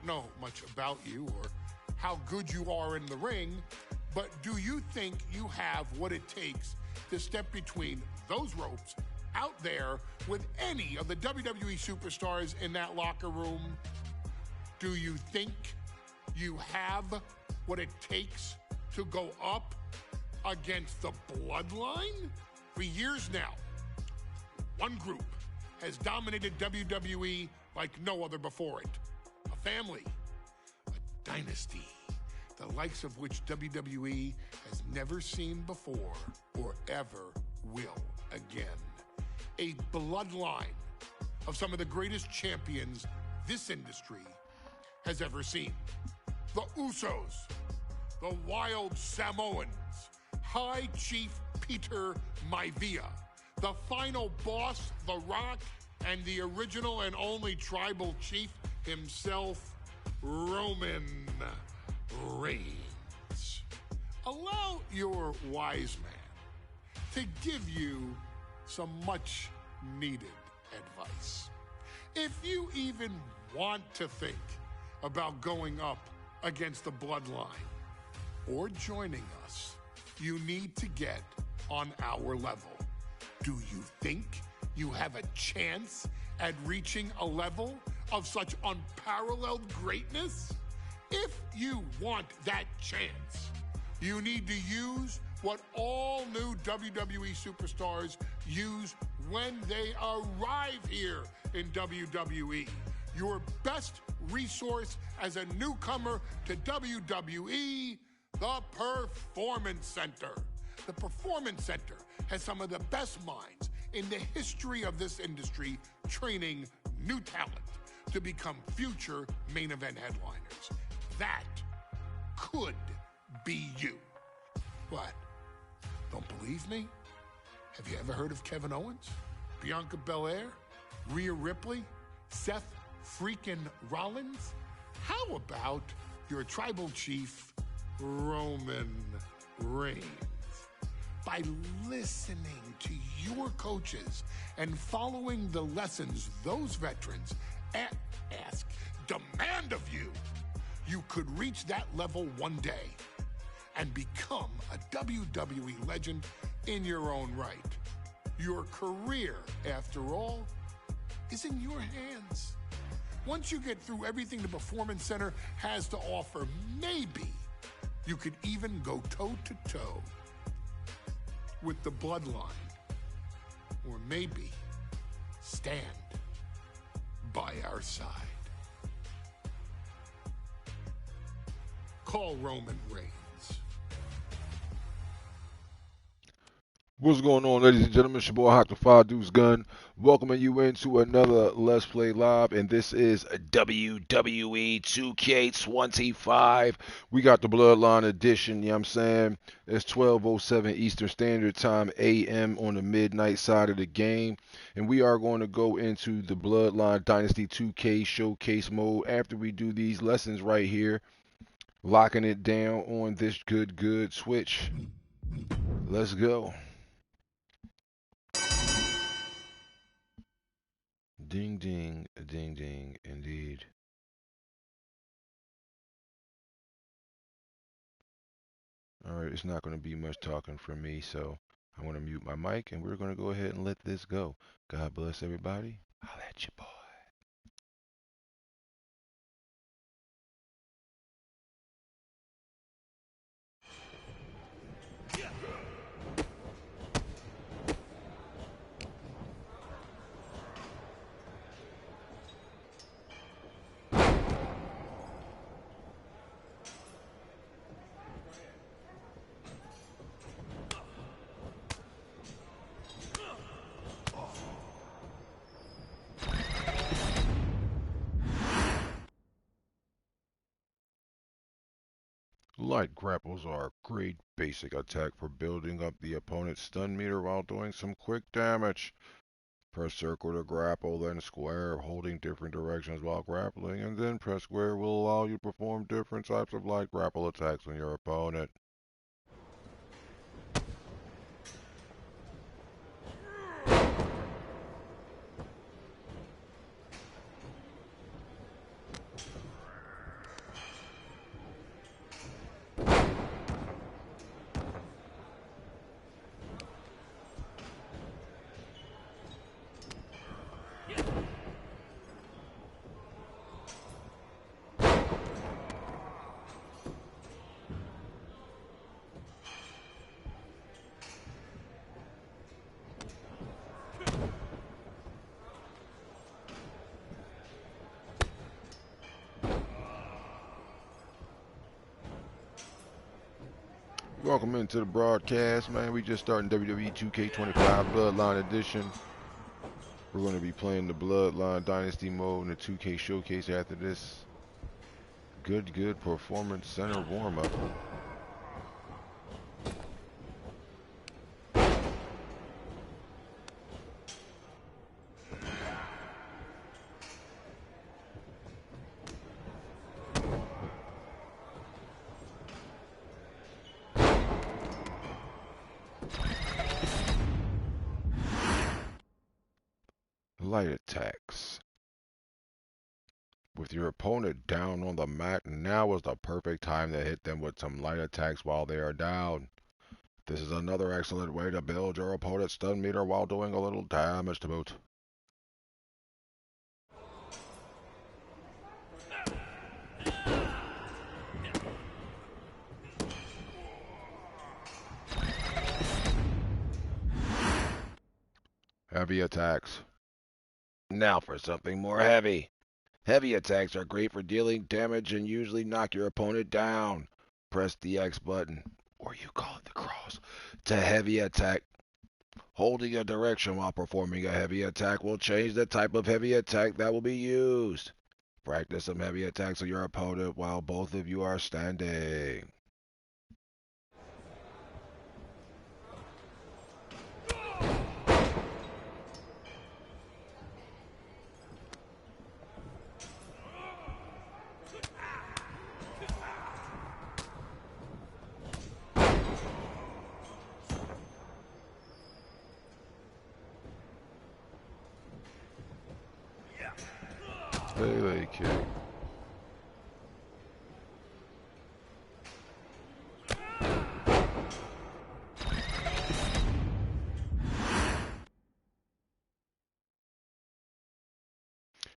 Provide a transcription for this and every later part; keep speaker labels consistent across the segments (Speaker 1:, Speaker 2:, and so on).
Speaker 1: know much about you or how good you are in the ring, but do you think you have what it takes to step between those ropes out there with any of the WWE superstars in that locker room? Do you think you have what it takes to go up against the Bloodline? For years now, one group has dominated WWE like no other before it. A family, a dynasty, the likes of which WWE has never seen before or ever will again. A bloodline of some of the greatest champions this industry has ever seen. The Usos, the Wild Samoans, High Chief Peter Maivia, the final boss, The Rock, and the original and only tribal chief himself, Roman Reigns. Allow your wise man to give you some much needed advice. If you even want to think about going up against the Bloodline or joining us, you need to get on our level. Do you think you have a chance at reaching a level of such unparalleled greatness? If you want that chance, you need to use what all new WWE superstars use when they arrive here in WWE. Your best resource as a newcomer to WWE, the Performance Center. The Performance Center has some of the best minds in the history of this industry training new talent to become future main event headliners. That could be you. What? Don't believe me? Have you ever heard of Kevin Owens, Bianca Belair, Rhea Ripley, Seth freaking Rollins? How about your tribal chief, Roman Reigns? By listening to your coaches and following the lessons those veterans demand of you, you could reach that level one day and become a WWE legend in your own right. Your career, after all, is in your hands. Once you get through everything the Performance Center has to offer, maybe you could even go toe-to-toe with the Bloodline. Or maybe stand by our side. Call Roman Reigns.
Speaker 2: What's going on, ladies and gentlemen? It's your boy Haak the Five Deuce Gun, welcoming you into another Let's Play Live, and this is WWE 2K25. We got the Bloodline edition, you know what I'm saying? It's 12:07 Eastern Standard Time AM on the midnight side of the game, and we are going to go into the Bloodline Dynasty 2K Showcase mode after we do these lessons right here, locking it down on this good Switch. Let's go. Ding, ding, ding, ding, indeed. Alright, it's not going to be much talking from me, so I'm going to mute my mic, and we're going to go ahead and let this go. God bless everybody. Holla at you, boy. Light grapples are a great basic attack for building up the opponent's stun meter while doing some quick damage. Press circle to grapple, then square, holding different directions while grappling, and then press square will allow you to perform different types of light grapple attacks on your opponent. Welcome into the broadcast, man. We just starting WWE 2K25 Bloodline Edition. We're going to be playing the Bloodline Dynasty mode in the 2K Showcase after this good Performance Center warm-up. Light attacks. With your opponent down on the mat, now is the perfect time to hit them with some light attacks while they are down. This is another excellent way to build your opponent's stun meter while doing a little damage to boot. Heavy attacks. Now for something more heavy. Heavy attacks are great for dealing damage and usually knock your opponent down. Press the X button, or you call it the cross, to heavy attack. Holding a direction while performing a heavy attack will change the type of heavy attack that will be used. Practice some heavy attacks on your opponent while both of you are standing. Melee kick.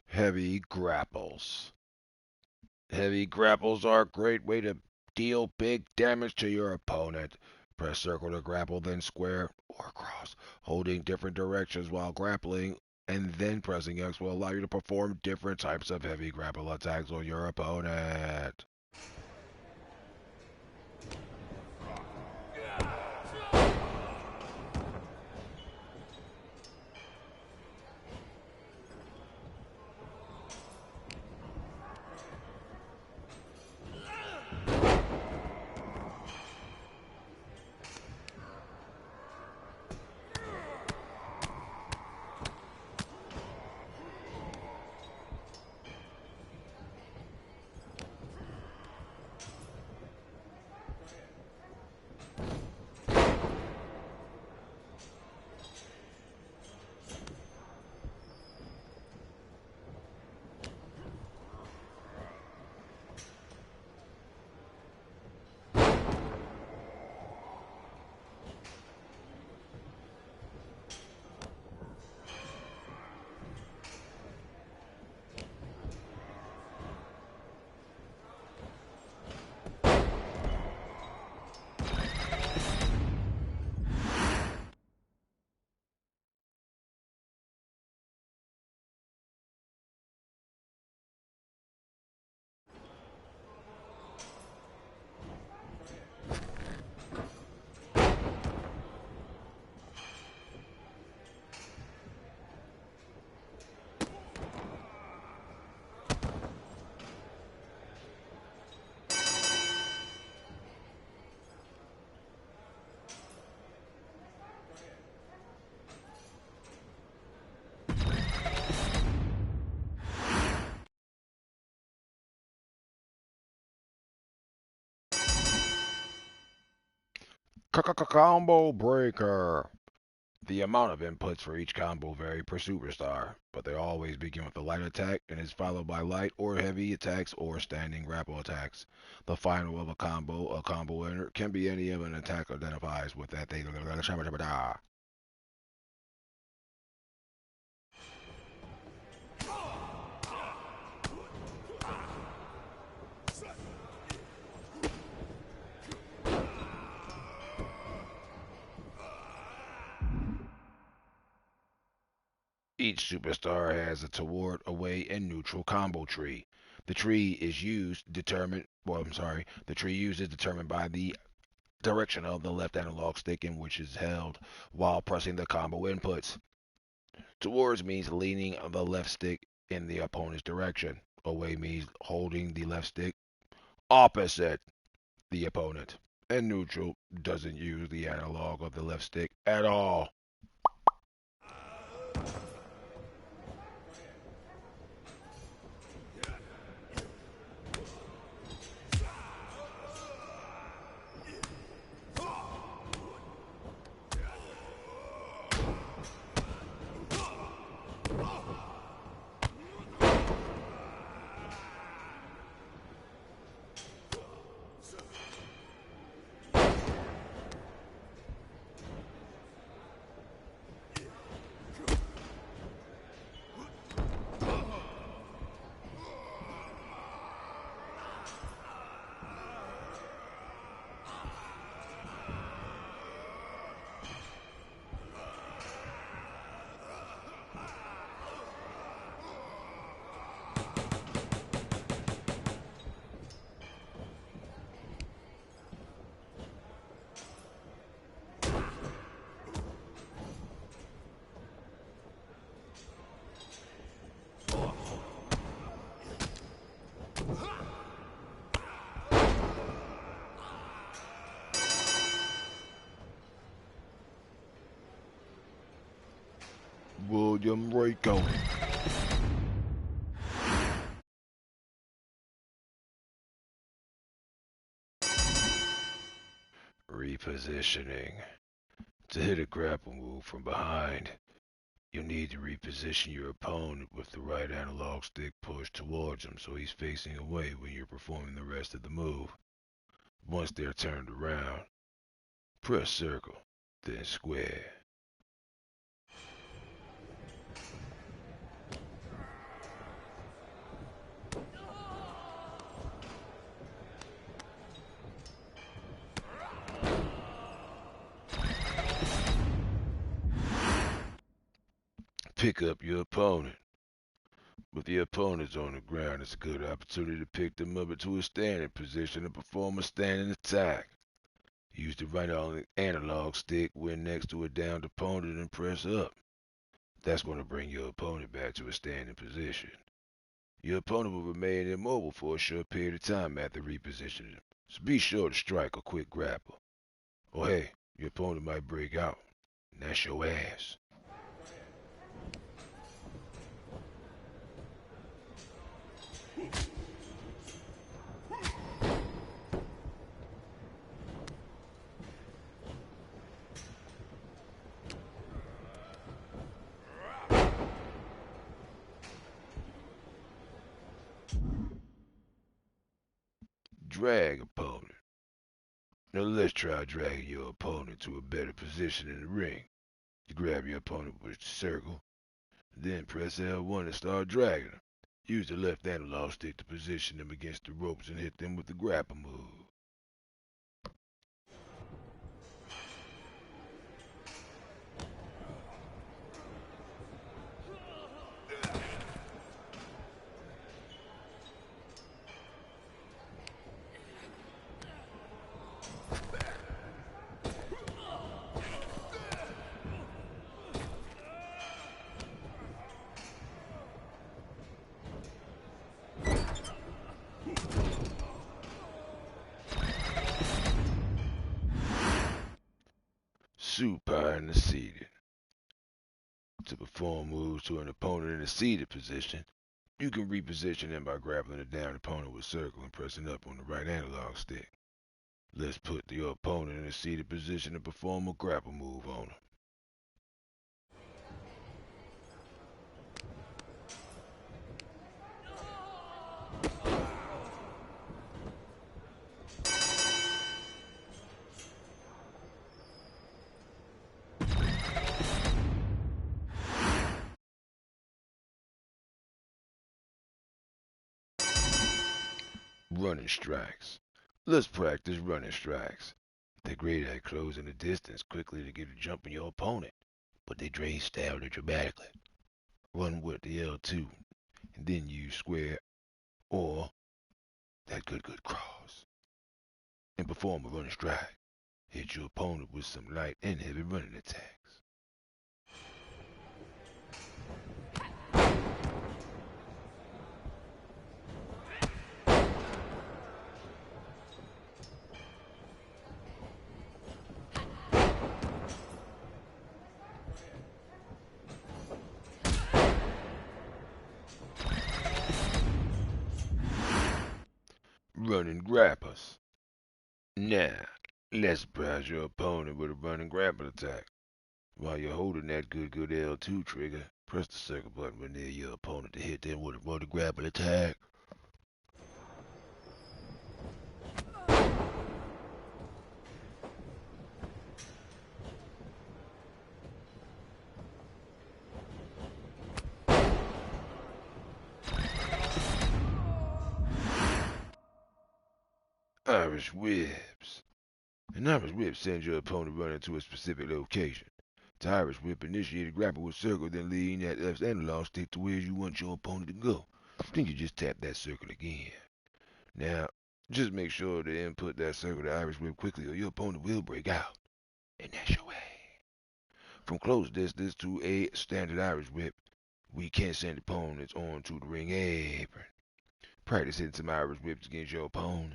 Speaker 2: Heavy grapples. Heavy grapples are a great way to deal big damage to your opponent. Press circle to grapple, then square or cross, holding different directions while grappling, and then pressing X will allow you to perform different types of heavy grapple attacks on your opponent. Combo breaker. The amount of inputs for each combo vary per superstar, but they always begin with a light attack and is followed by light or heavy attacks or standing grapple attacks. The final of a combo winner, can be any of an attack identifies with that thing. Each superstar has a toward, away, and neutral combo tree. The tree is determined by the direction of the left analog stick in which is held while pressing the combo inputs. Towards means leaning the left stick in the opponent's direction. Away means holding the left stick opposite the opponent. And neutral doesn't use the analog of the left stick at all. William Rico. Repositioning. To hit a grapple move from behind, you need to reposition your opponent with the right analog stick pushed towards him so he's facing away when you're performing the rest of the move. Once they're turned around, press circle, then square. Pick up your opponent. With the opponents on the ground, it's a good opportunity to pick them up into a standing position and perform a standing attack. Use the right analog stick when next to a downed opponent and press up. That's going to bring your opponent back to a standing position. Your opponent will remain immobile for a short period of time after repositioning, so be sure to strike a quick grapple. Or hey, your opponent might break out, and that's your ass. Drag opponent. Now let's try dragging your opponent to a better position in the ring. You grab your opponent with the circle, then press L1 and start dragging them. Use the left analog stick to position them against the ropes and hit them with the grapple move. Supine the seated. To perform moves to an opponent in a seated position, you can reposition them by grappling a down opponent with circle and pressing up on the right analog stick. Let's put your opponent in a seated position and perform a grapple move on him. Running strikes. Let's practice running strikes. They're great at closing the distance quickly to get a jump on your opponent, but they drain stamina dramatically. Run with the L2, and then use square or that good cross, and perform a running strike. Hit your opponent with some light and heavy running attacks. Running grapples. Now, let's surprise your opponent with a running grapple attack. While you're holding that good L2 trigger, press the circle button when near your opponent to hit them with a running grapple attack. Irish whips. An Irish whip sends your opponent running to a specific location. The Irish whip initiate a grapple with circle, then lean that left analog stick to where you want your opponent to go. Then you just tap that circle again. Now, just make sure to input that circle to Irish whip quickly or your opponent will break out. And that's your way. From close distance to a standard Irish whip, we can send opponents onto the ring apron. Practice hitting some Irish whips against your opponent.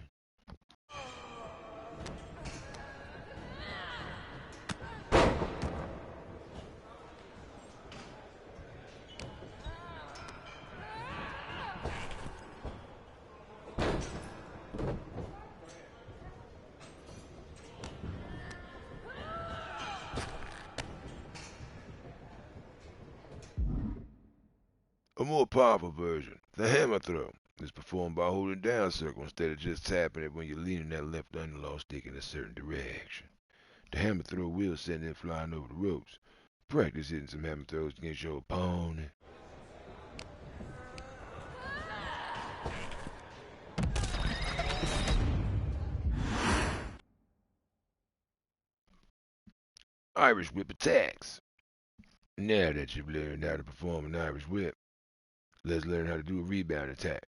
Speaker 2: A more powerful version, the hammer throw, is performed by holding down circle instead of just tapping it when you're leaning that left analog stick in a certain direction. The hammer throw will send them flying over the ropes. Practice hitting some hammer throws against your opponent. Irish whip attacks. Now that you've learned how to perform an Irish whip, let's learn how to do a rebound attack.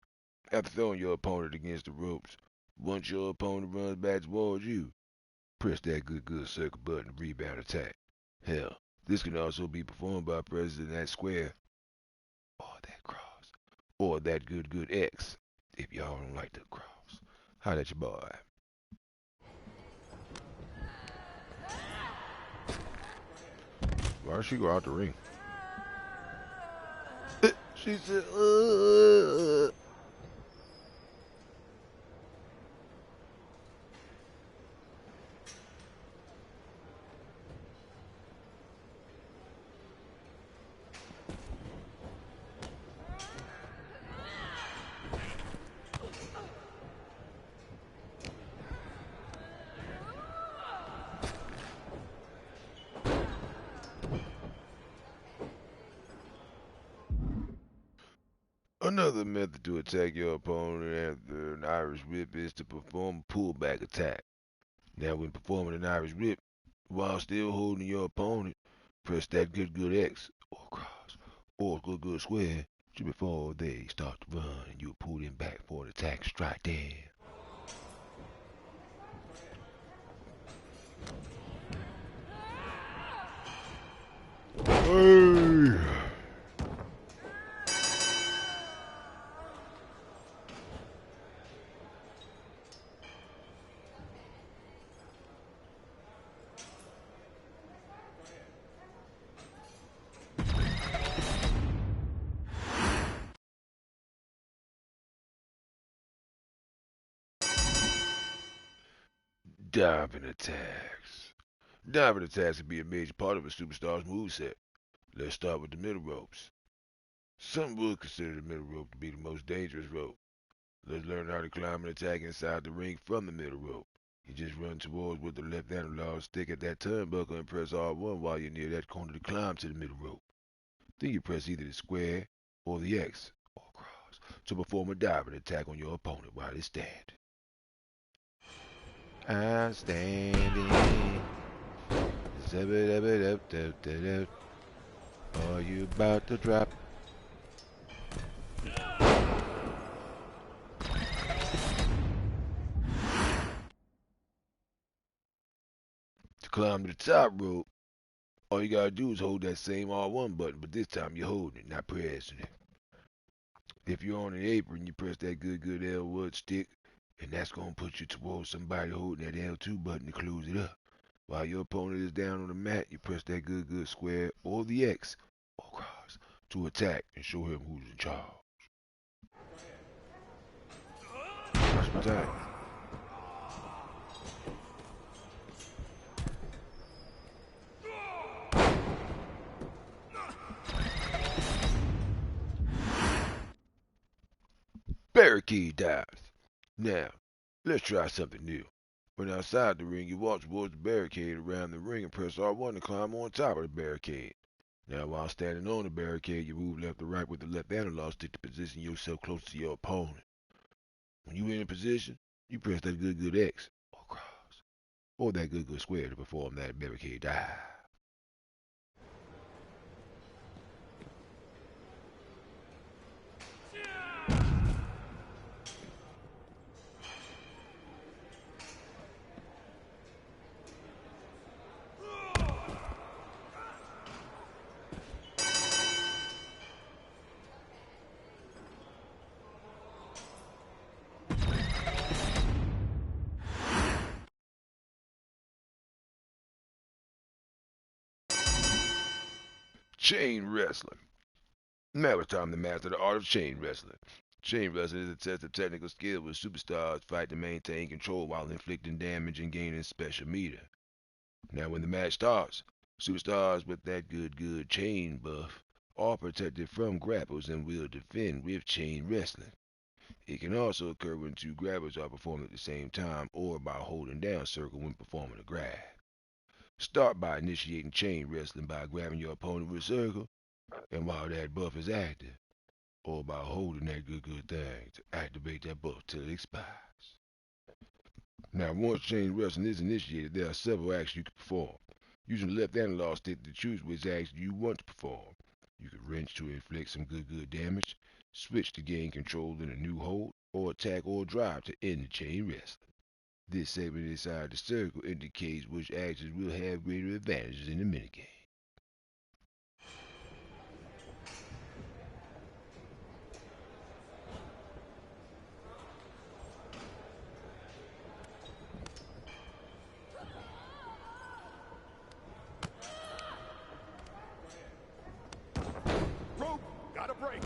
Speaker 2: After throwing your opponent against the ropes, once your opponent runs back towards you, press that good circle button to rebound attack. Hell, this can also be performed by pressing that square, or that cross, or that good X, if y'all don't like the cross. Holla at your boy. Why did she go out the ring? She said, Another method to attack your opponent after an Irish whip is to perform a pullback attack. Now, when performing an Irish whip, while still holding your opponent, press that good X, or cross, or good square, just before they start to run, and you'll pull them back for an attack strike down. Hey! Diving attacks. Diving attacks can be a major part of a superstar's moveset. Let's start with the middle ropes. Some would consider the middle rope to be the most dangerous rope. Let's learn how to climb and attack inside the ring from the middle rope. You just run towards with the left analog stick at that turnbuckle and press R1 while you're near that corner to climb to the middle rope. Then you press either the square or the X or cross to perform a diving attack on your opponent while they stand. I'm standing. Are you about to drop? climb to the top rope, all you gotta do is hold that same R1 button, but this time you're holding it, not pressing it. If you're on an apron, you press that good L1 stick, and that's gonna put you towards somebody holding that L2 button to close it up. While your opponent is down on the mat, you press that good square or the X or cross to attack and show him who's in charge. Watch my time. Barricade dives. Now, let's try something new. When outside the ring, you walk towards the barricade around the ring and press R1 to climb on top of the barricade. Now, while standing on the barricade, you move left to right with the left analog stick to position yourself close to your opponent. When you're in position, you press that good X or cross or that good square to perform that barricade dive. Chain wrestling. Now it's time to master the art of chain wrestling. Chain wrestling is a test of technical skill where superstars fight to maintain control while inflicting damage and gaining special meter. Now when the match starts, superstars with that good chain buff are protected from grapples and will defend with chain wrestling. It can also occur when two grabbers are performing at the same time or by holding down circle when performing a grab. Start by initiating chain wrestling by grabbing your opponent with a circle, and while that buff is active, or by holding that good thing to activate that buff till it expires. Now, once chain wrestling is initiated, there are several actions you can perform. Using the left analog stick to choose which action you want to perform. You can wrench to inflict some good damage, switch to gain control in a new hold, or attack or drive to end the chain wrestling. This segment inside the circle indicates which actions will have greater advantages in the minigame.
Speaker 3: Rope, got a break.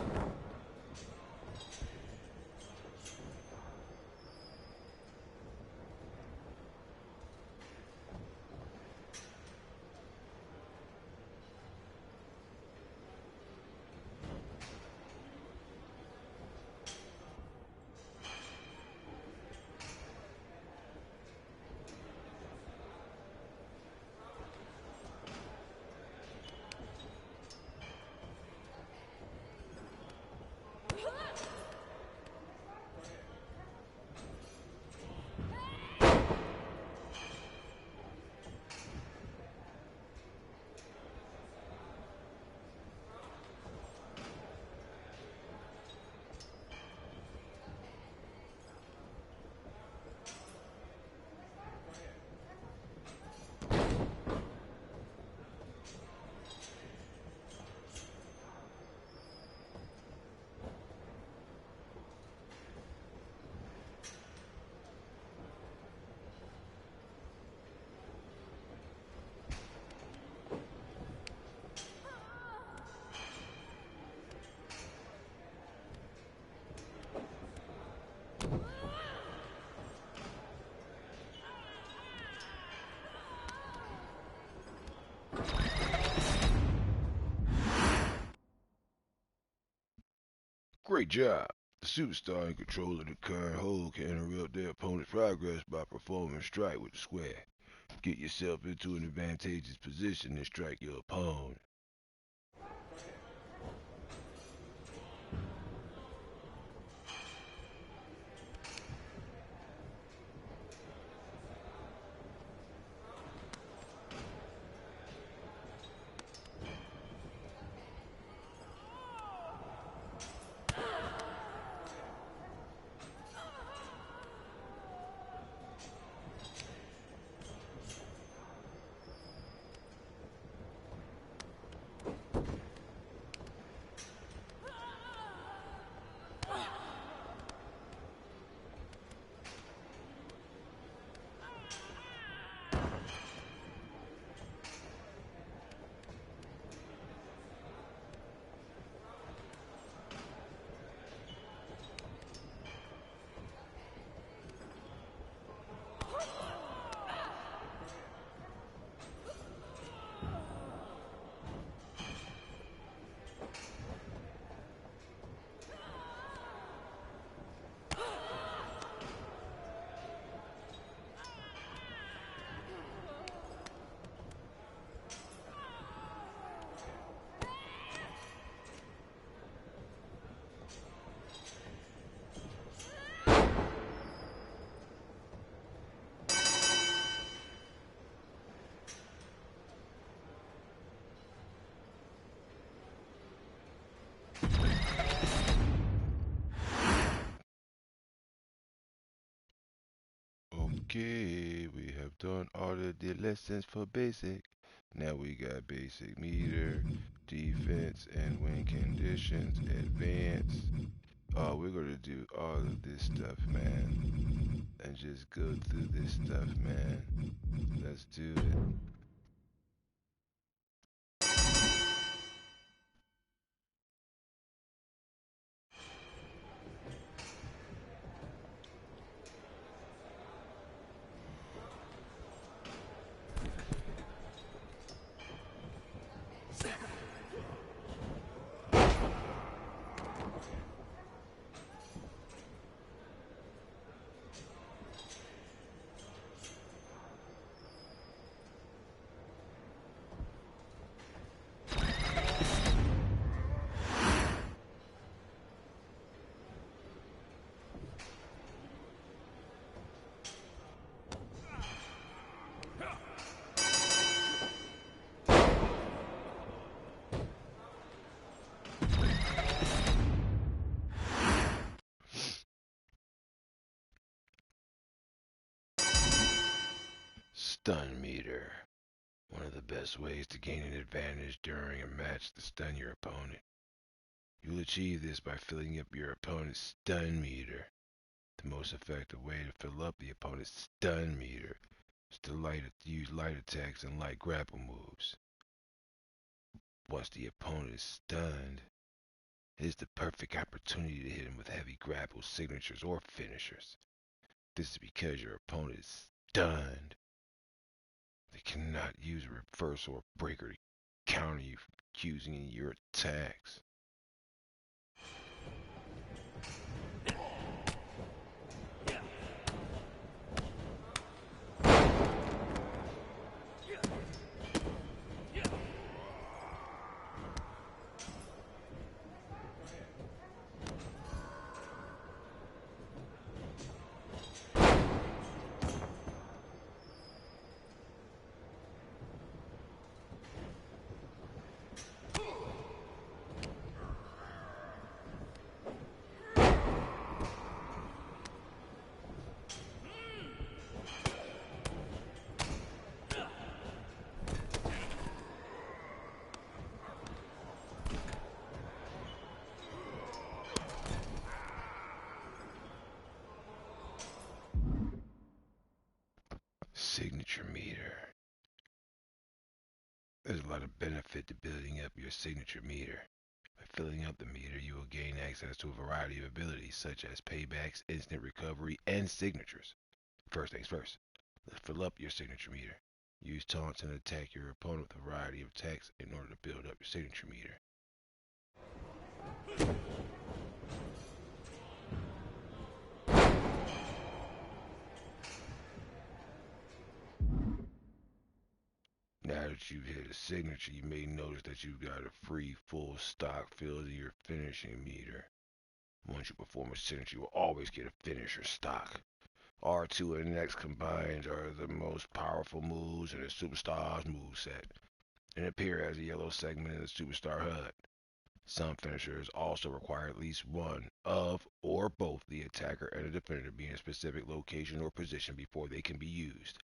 Speaker 2: Great job. The superstar in control of the current hold can interrupt their opponent's progress by performing a strike with the square. Get yourself into an advantageous position and strike your opponent. Okay, we have done all of the lessons for basic. Now we got basic meter, defense, and win conditions, advance. Oh, we're gonna do all of this stuff, man. And just go through this stuff, man. Let's do it. Stun meter. One of the best ways to gain an advantage during a match to stun your opponent. You'll achieve this by filling up your opponent's stun meter. The most effective way to fill up the opponent's stun meter is to use light attacks and light grapple moves. Once the opponent is stunned, it is the perfect opportunity to hit him with heavy grapple signatures or finishers. This is because your opponent is stunned. They cannot use a reversal or breaker to counter you from using any of your attacks. Signature meter. There's a lot of benefit to building up your signature meter. By filling up the meter, you will gain access to a variety of abilities such as paybacks, instant recovery, and signatures. First things first, let's fill up your signature meter. Use taunts and attack your opponent with a variety of attacks in order to build up your signature meter. Now that you've hit a signature, you may notice that you've got a free full stock filled in your finishing meter. Once you perform a signature, you will always get a finisher stock. R2 and X combined are the most powerful moves in the Superstars moveset, and appear as a yellow segment in the Superstar HUD. Some finishers also require at least one of or both the attacker and the defender to be in a specific location or position before they can be used.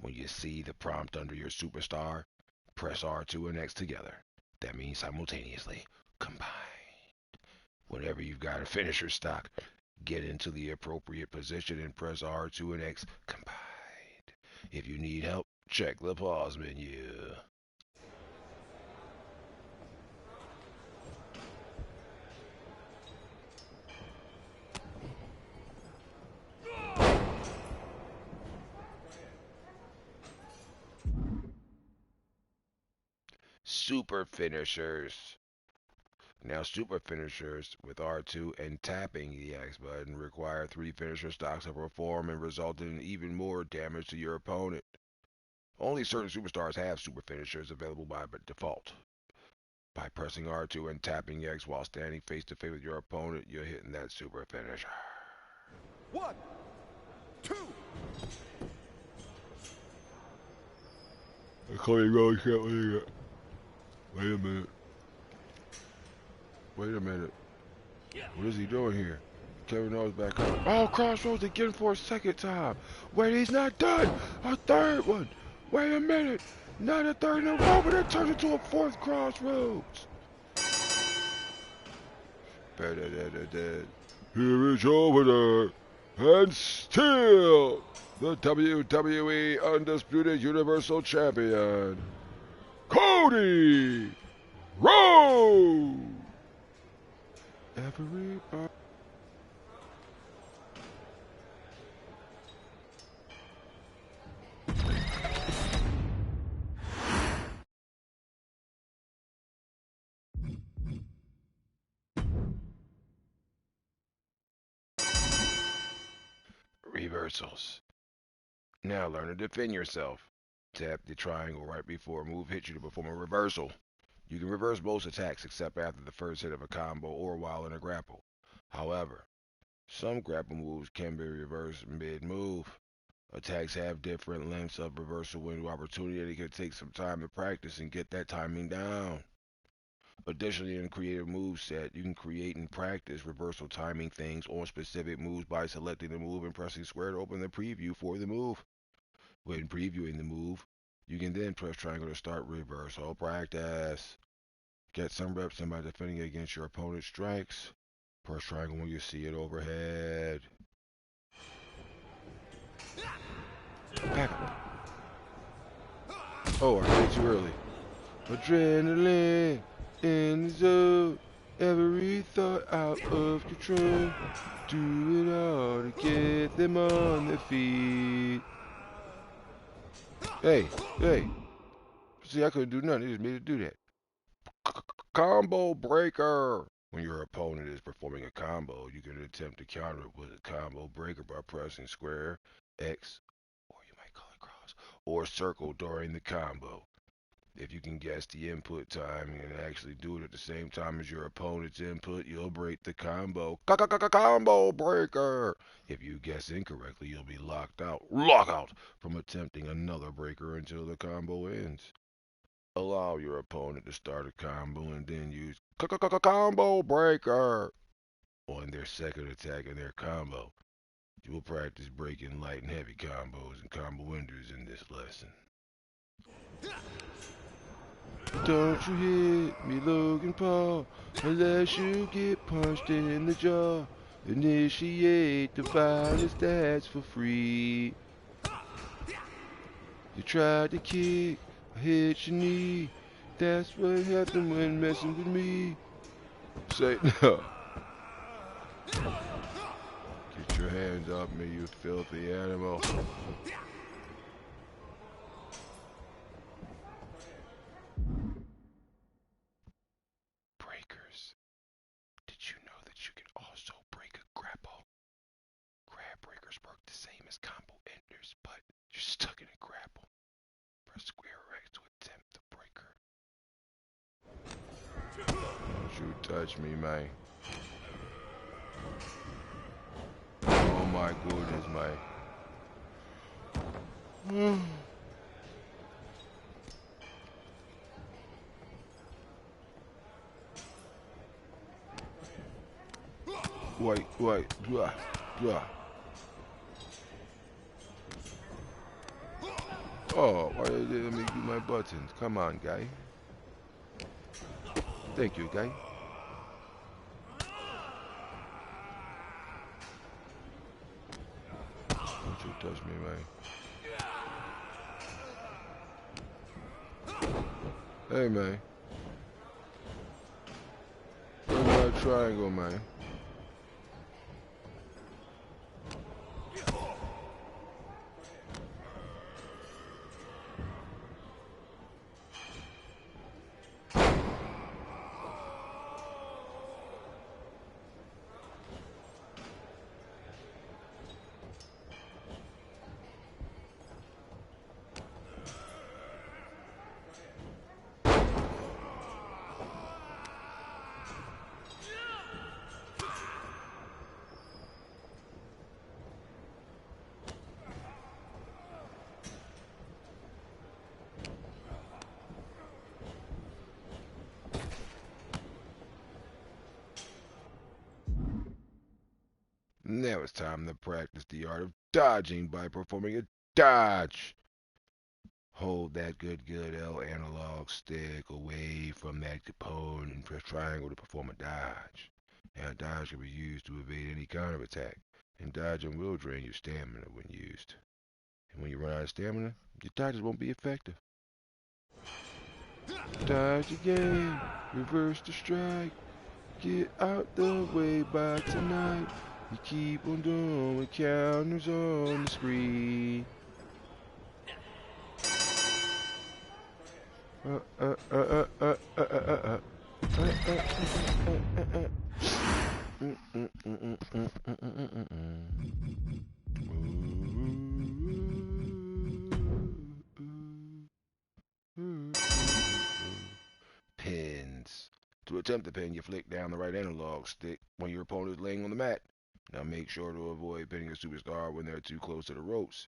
Speaker 2: When you see the prompt under your Superstar, press R2 and X together. That means simultaneously. Combine. Whenever you've got a finisher stock, get into the appropriate position and press R2 and X combined. If you need help, check the pause menu. Super finishers. Now, super finishers with R2 and tapping the X button require 3 finisher stocks to perform and result in even more damage to your opponent. Only certain superstars have super finishers available by default. By pressing R2 and tapping X while standing face to face with your opponent, you're hitting that super finisher.
Speaker 3: 1, 2.
Speaker 2: I call you wrong shit. Wait a minute. What is he doing here? Kevin Owens back up. Oh, crossroads again for a second time. Wait, he's not done. A third one. Wait a minute. Not a third in a row, but it turns into a fourth crossroads. Here is over there. And still the WWE Undisputed Universal Champion, Cody Rhodes. Everybody. Reversals. Now learn to defend yourself. Tap the triangle right before a move hits you to perform a reversal. You can reverse most attacks except after the first hit of a combo or while in a grapple. However, some grapple moves can be reversed mid-move. Attacks have different lengths of reversal window opportunity, and it can take some time to practice and get that timing down. Additionally, in Creative Move Set, you can create and practice reversal timing things on specific moves by selecting the move and pressing square to open the preview for the move. When previewing the move, you can then press triangle to start reversal practice. Get some reps in by defending against your opponent's strikes. Press triangle when you see it overhead. Back up. Oh, I hit it too early. Adrenaline in the zone. Every thought out of control. Do it all to get them on their feet. Hey. See, I couldn't do nothing. They just made it do that. Combo breaker. When your opponent is performing a combo, you can attempt to counter it with a combo breaker by pressing square, X, or you might call it cross, or circle during the combo. If you can guess the input time and actually do it at the same time as your opponent's input, you'll break the combo. Combo breaker! If you guess incorrectly, you'll be locked out from attempting another breaker until the combo ends. Allow your opponent to start a combo and then use combo breaker on their second attack in their combo. You will practice breaking light and heavy combos and combo enders in this lesson. Don't you hit me, Logan Paul, unless you get punched in the jaw. Initiate the violence, that's for free. You tried to kick, I hit your knee. That's what happened when messing with me. Say no. Get your hands off me, you filthy animal. Breakers. Did you know that you can also break a grapple? Grab breakers work the same as combo enders, but you're stuck in a grapple. Press square or X to attempt the breaker. Don't you touch me, man. Oh my goodness, man. Wait, blah. Oh, why did they let me do my buttons? Come on, guy. Thank you, guy. Don't you touch me, man. Hey, man. Where's my triangle, man? Now it's time to practice the art of dodging by performing a dodge. Hold that good L analog stick away from that opponent and press triangle to perform a dodge. Now, a dodge can be used to evade any kind of attack, and dodging will drain your stamina when used. And when you run out of stamina, your dodges won't be effective. Dodge again, reverse the strike, get out the way by tonight. You keep on doing with counters on the screen. Pins. To attempt to pin, you flick down the right analog stick when your opponent is laying on the mat. Now make sure to avoid pinning a superstar when they're too close to the ropes.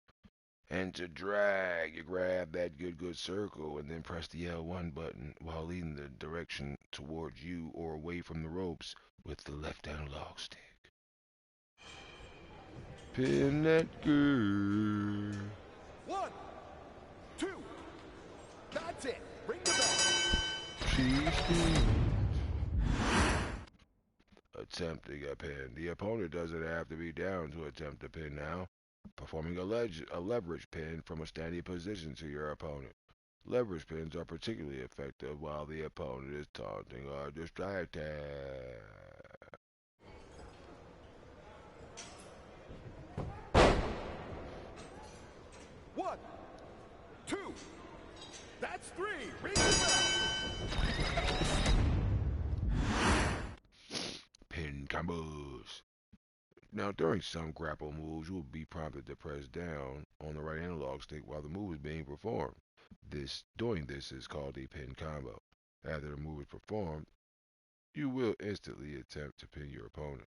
Speaker 2: And to drag, you grab that good circle and then press the L1 button while leading the direction towards you or away from the ropes with the left analog stick. Pin that girl.
Speaker 3: 1, 2. That's it. Ring the bell.
Speaker 2: She's attempting a pin. The opponent doesn't have to be down to attempt a pin now. Performing a leverage pin from a standing position to your opponent. Leverage pins are particularly effective while the opponent is taunting or distracted.
Speaker 3: 1, 2. That's 3. Ring the bell.
Speaker 2: Pin combos. Now, during some grapple moves, you will be prompted to press down on the right analog stick while the move is being performed. Doing this is called a pin combo. After the move is performed, you will instantly attempt to pin your opponent.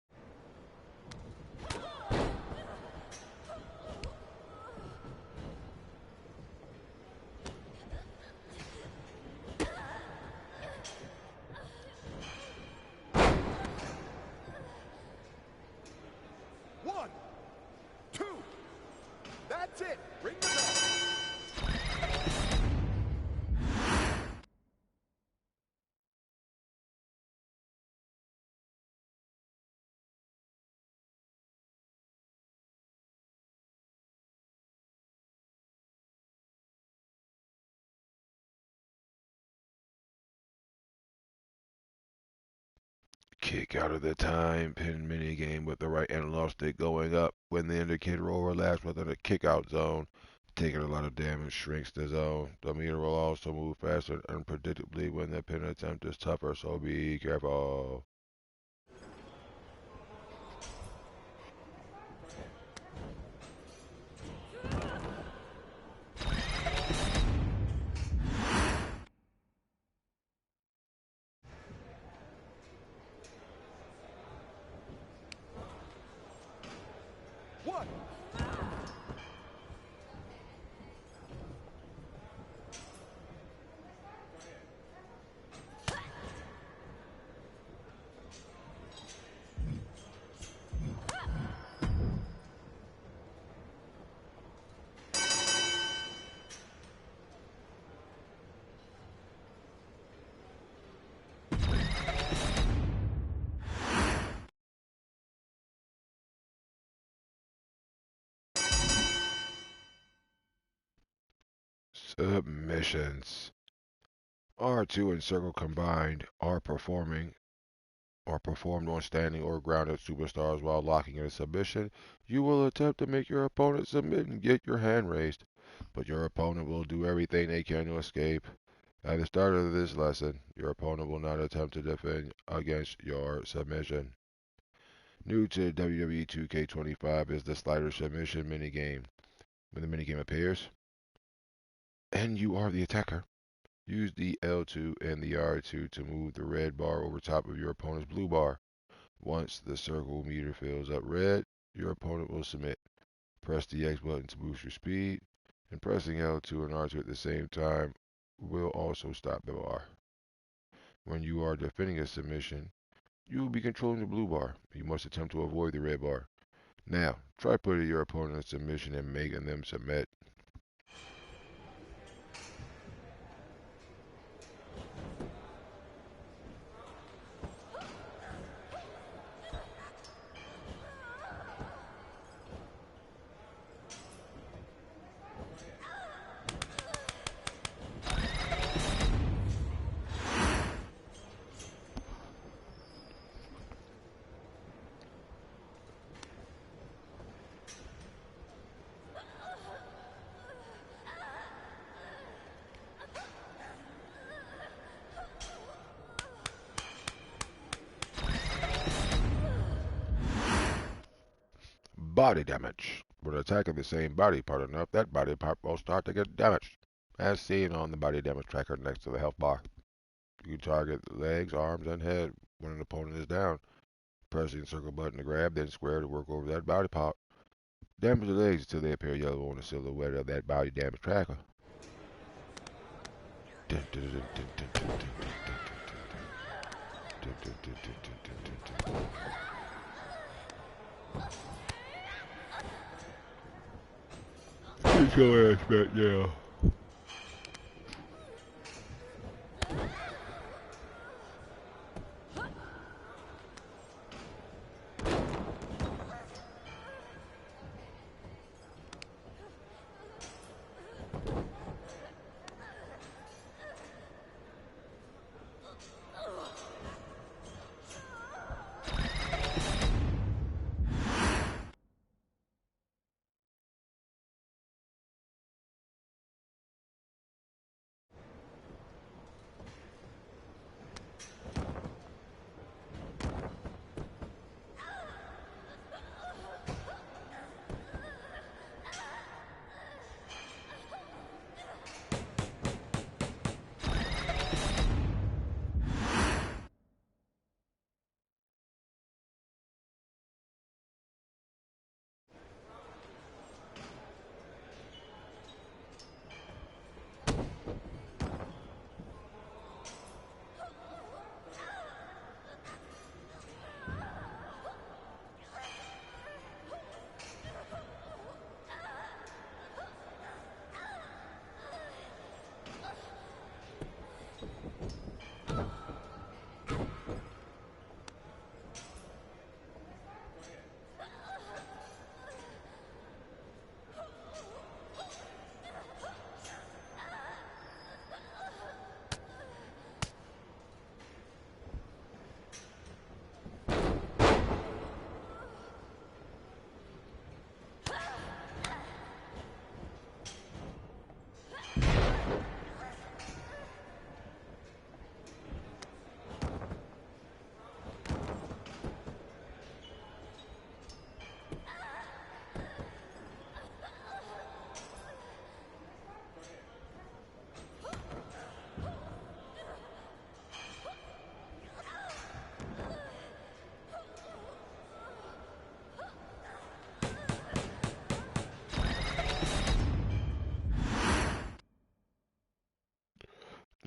Speaker 3: That's it. Ring the bell.
Speaker 2: Kick out of the time pin minigame with the right analog stick going up. When the indicator overlaps within a kick out zone, taking a lot of damage shrinks the zone. The meter will also move faster and unpredictably when the pin attempt is tougher, so be careful.
Speaker 3: One.
Speaker 2: Submissions. R2 and circle combined are performed on standing or grounded superstars while locking in a submission. You will attempt to make your opponent submit and get your hand raised, but your opponent will do everything they can to escape. At the start of this lesson, your opponent will not attempt to defend against your submission. New to WWE 2K25 is the slider submission minigame. When the minigame appears, and you are the attacker, use the L2 and the R2 to move the red bar over top of your opponent's blue bar. Once the circle meter fills up red, your opponent will submit. Press the X button to boost your speed, and pressing L2 and R2 at the same time will also stop the bar. When you are defending a submission, you will be controlling the blue bar. You must attempt to avoid the red bar. Now, try putting your opponent in submission and making them submit. Body damage. When attacking the same body part enough, that body part will start to get damaged, as seen on the body damage tracker next to the health bar. You target the legs, arms, and head when an opponent is down. Press the circle button to grab, then square to work over that body part. Damage the legs until they appear yellow on the silhouette of that body damage tracker. Get your ass back now.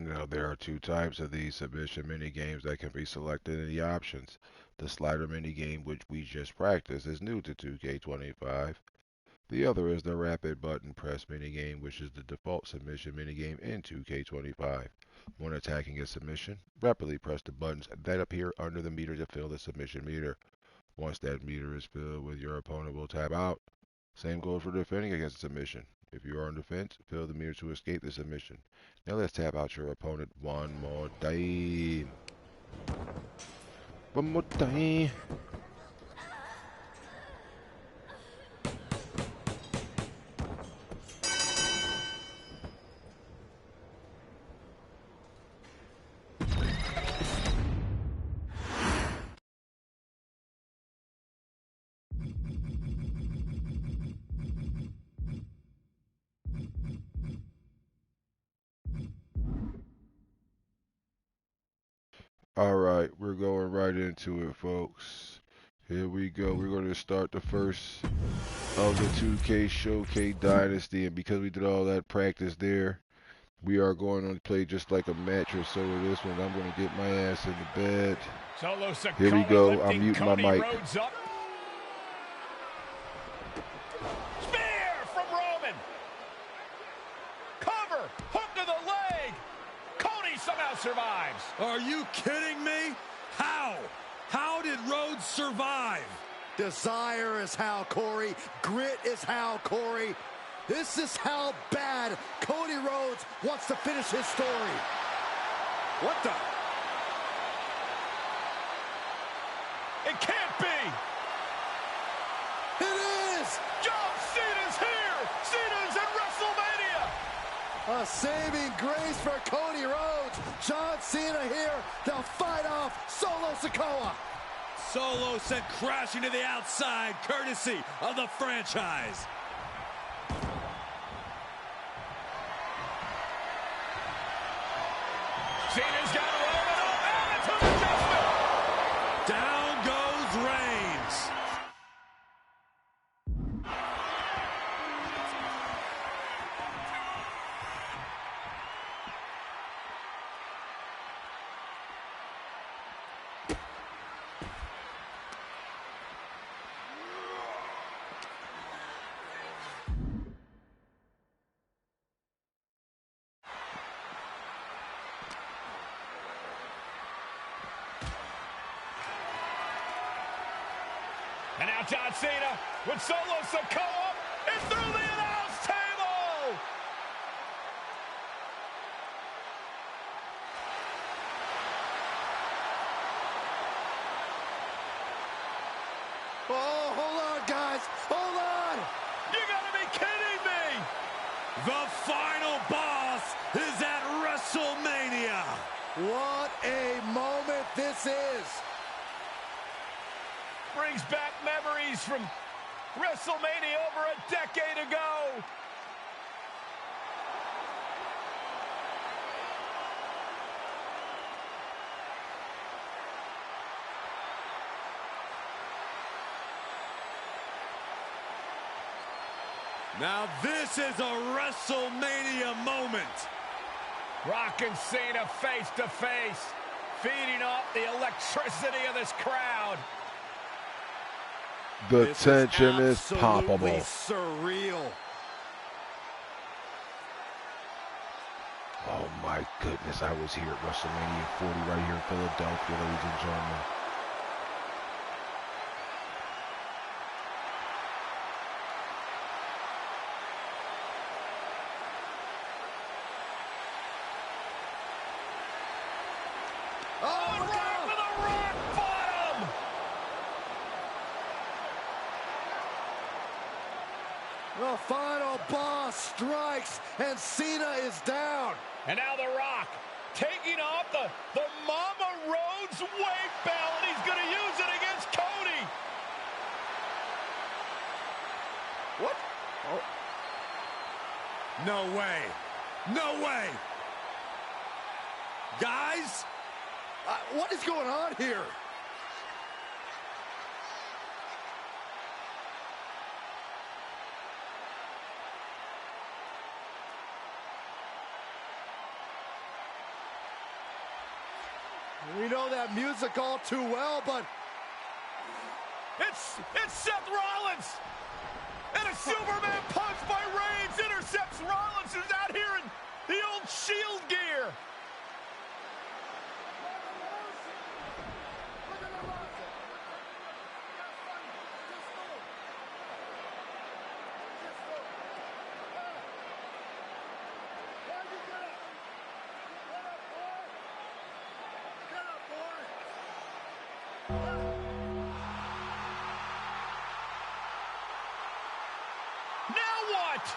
Speaker 2: Now, there are two types of these submission minigames that can be selected in the options. The slider minigame, which we just practiced, is new to 2K25. The other is the rapid button press minigame, which is the default submission minigame in 2K25. When attacking a submission, rapidly press the buttons that appear under the meter to fill the submission meter. Once that meter is filled with, your opponent will tap out. Same goes for defending against a submission. If you are on defense, fill the meter to escape the submission. Now let's tap out your opponent one more time. One more time. Alright, we're going right into it, folks. Here we go. We're going to start the first of the 2K Showcase Dynasty, and because we did all that practice there, we are going to play just like a match or so with this one. I'm going to get my ass in the bed. Here we go. I'm muting my mic.
Speaker 4: survives.
Speaker 5: Are you kidding me? How? How did Rhodes survive?
Speaker 3: Desire is how, Corey. Grit is how, Corey. This is how bad Cody Rhodes wants to finish his story.
Speaker 5: What the?
Speaker 4: It can't be.
Speaker 3: It is!
Speaker 4: John Cena's here. Cena's in WrestleMania.
Speaker 3: A saving grace for Cody Rhodes. John Cena here to fight off Solo Sikoa.
Speaker 5: Solo sent crashing to the outside, courtesy of the franchise.
Speaker 4: Cena's got Roman up, and it's an adjustment.
Speaker 5: Down goes Reigns.
Speaker 4: And now John Cena with Solo Sikoa and through the announce table.
Speaker 3: Oh, hold on, guys. Hold on.
Speaker 4: You gotta be kidding me.
Speaker 5: The final boss is at WrestleMania.
Speaker 3: What a moment this is.
Speaker 4: Brings back memories from WrestleMania over a decade ago.
Speaker 5: Now this is a WrestleMania moment.
Speaker 4: Rock and Cena face to face, feeding off the electricity of this crowd.
Speaker 2: The
Speaker 3: This
Speaker 2: tension is
Speaker 3: absolutely
Speaker 2: palpable.
Speaker 3: surreal.
Speaker 2: Oh my goodness, I was here at WrestleMania 40 right here in Philadelphia, ladies and gentlemen.
Speaker 3: Oh, look
Speaker 4: Right
Speaker 3: out.
Speaker 4: for the rock bottom.
Speaker 3: The final boss strikes, and Cena is down.
Speaker 4: And now The Rock taking off the Mama Rhodes weight belt, and he's going to use it against Cody.
Speaker 3: What? Oh.
Speaker 5: No way. No way. Guys,
Speaker 3: What is going on here? We know that music all too well, but
Speaker 4: It's Seth Rollins. And a Superman punch by Reigns intercepts Rollins, who's out here in the old Shield gear. Now what?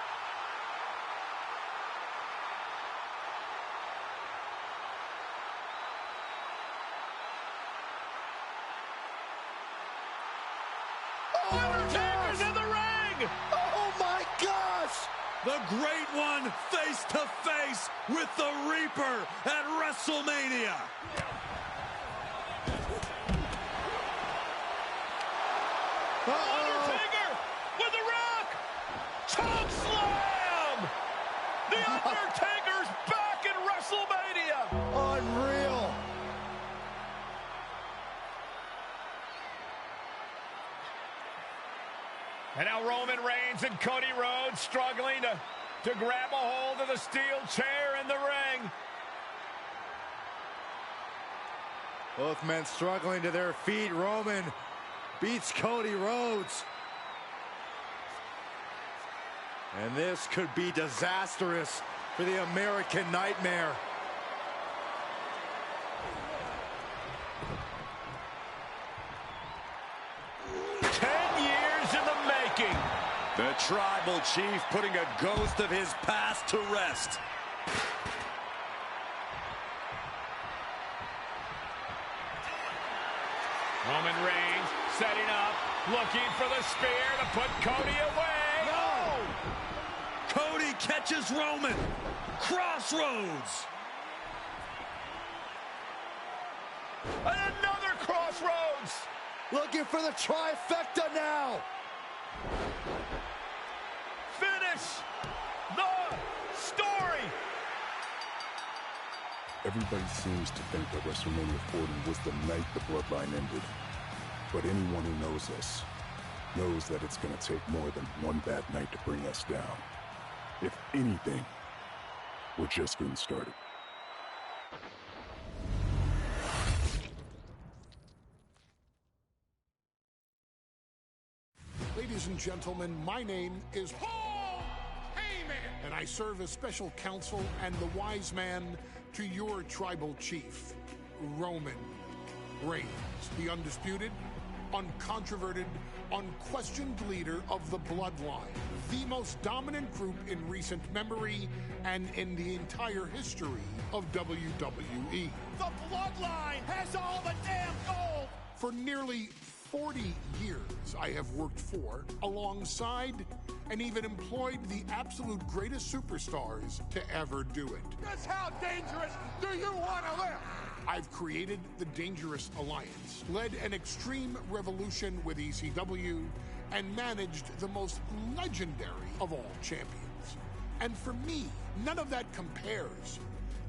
Speaker 3: oh my
Speaker 4: Undertaker's
Speaker 3: gosh!
Speaker 4: in the ring!
Speaker 3: Oh my gosh!
Speaker 5: the great one face to face with the Reaper at WrestleMania.
Speaker 4: Undertaker with the Rock! Choke slam! The Undertaker's back in WrestleMania!
Speaker 3: Unreal!
Speaker 4: And now Roman Reigns and Cody Rhodes struggling to grab a hold of the steel chair in the ring.
Speaker 3: Both men struggling to their feet. Roman beats Cody Rhodes. And this could be disastrous for the American Nightmare.
Speaker 5: The Tribal Chief putting a ghost of his past to rest.
Speaker 4: Roman Reigns setting up, looking for the spear to put Cody away.
Speaker 5: No! Cody catches Roman. Crossroads.
Speaker 4: And another crossroads.
Speaker 3: Looking for the trifecta now.
Speaker 4: Finish the story.
Speaker 6: Everybody seems to think that WrestleMania 40 was the night the Bloodline ended. But anyone who knows us knows that it's going to take more than one bad night to bring us down. If anything, we're just getting started.
Speaker 1: Ladies and gentlemen, my name is Paul Heyman, and I serve as special counsel and the wise man to your tribal chief, Roman Reigns, the undisputed, uncontroverted, unquestioned leader of the Bloodline, the most dominant group in recent memory and in the entire history of WWE.
Speaker 4: The Bloodline has all the damn gold.
Speaker 1: For nearly 40 years, I have worked for, alongside, and even employed the absolute greatest superstars to ever do it.
Speaker 4: Just how dangerous do you want to live?
Speaker 1: I've created the Dangerous Alliance, led an extreme revolution with ECW, and managed the most legendary of all champions. And for me, none of that compares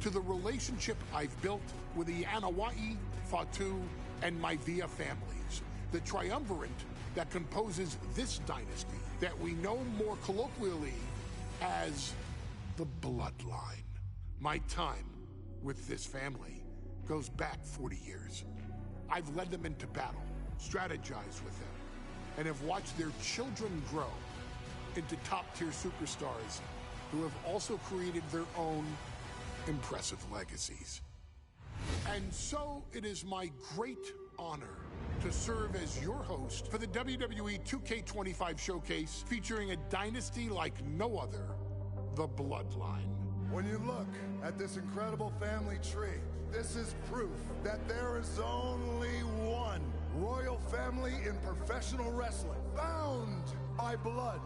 Speaker 1: to the relationship I've built with the Anoa'i, Fatu, and Maivia families, the triumvirate that composes this dynasty that we know more colloquially as the Bloodline. My time with this family goes back 40 years. I've led them into battle, strategized with them, and have watched their children grow into top-tier superstars who have also created their own impressive legacies. And so it is my great honor to serve as your host for the WWE 2K25 showcase featuring a dynasty like no other, the Bloodline.
Speaker 7: When you look at this incredible family tree, this is proof that there is only one royal family in professional wrestling, bound by blood.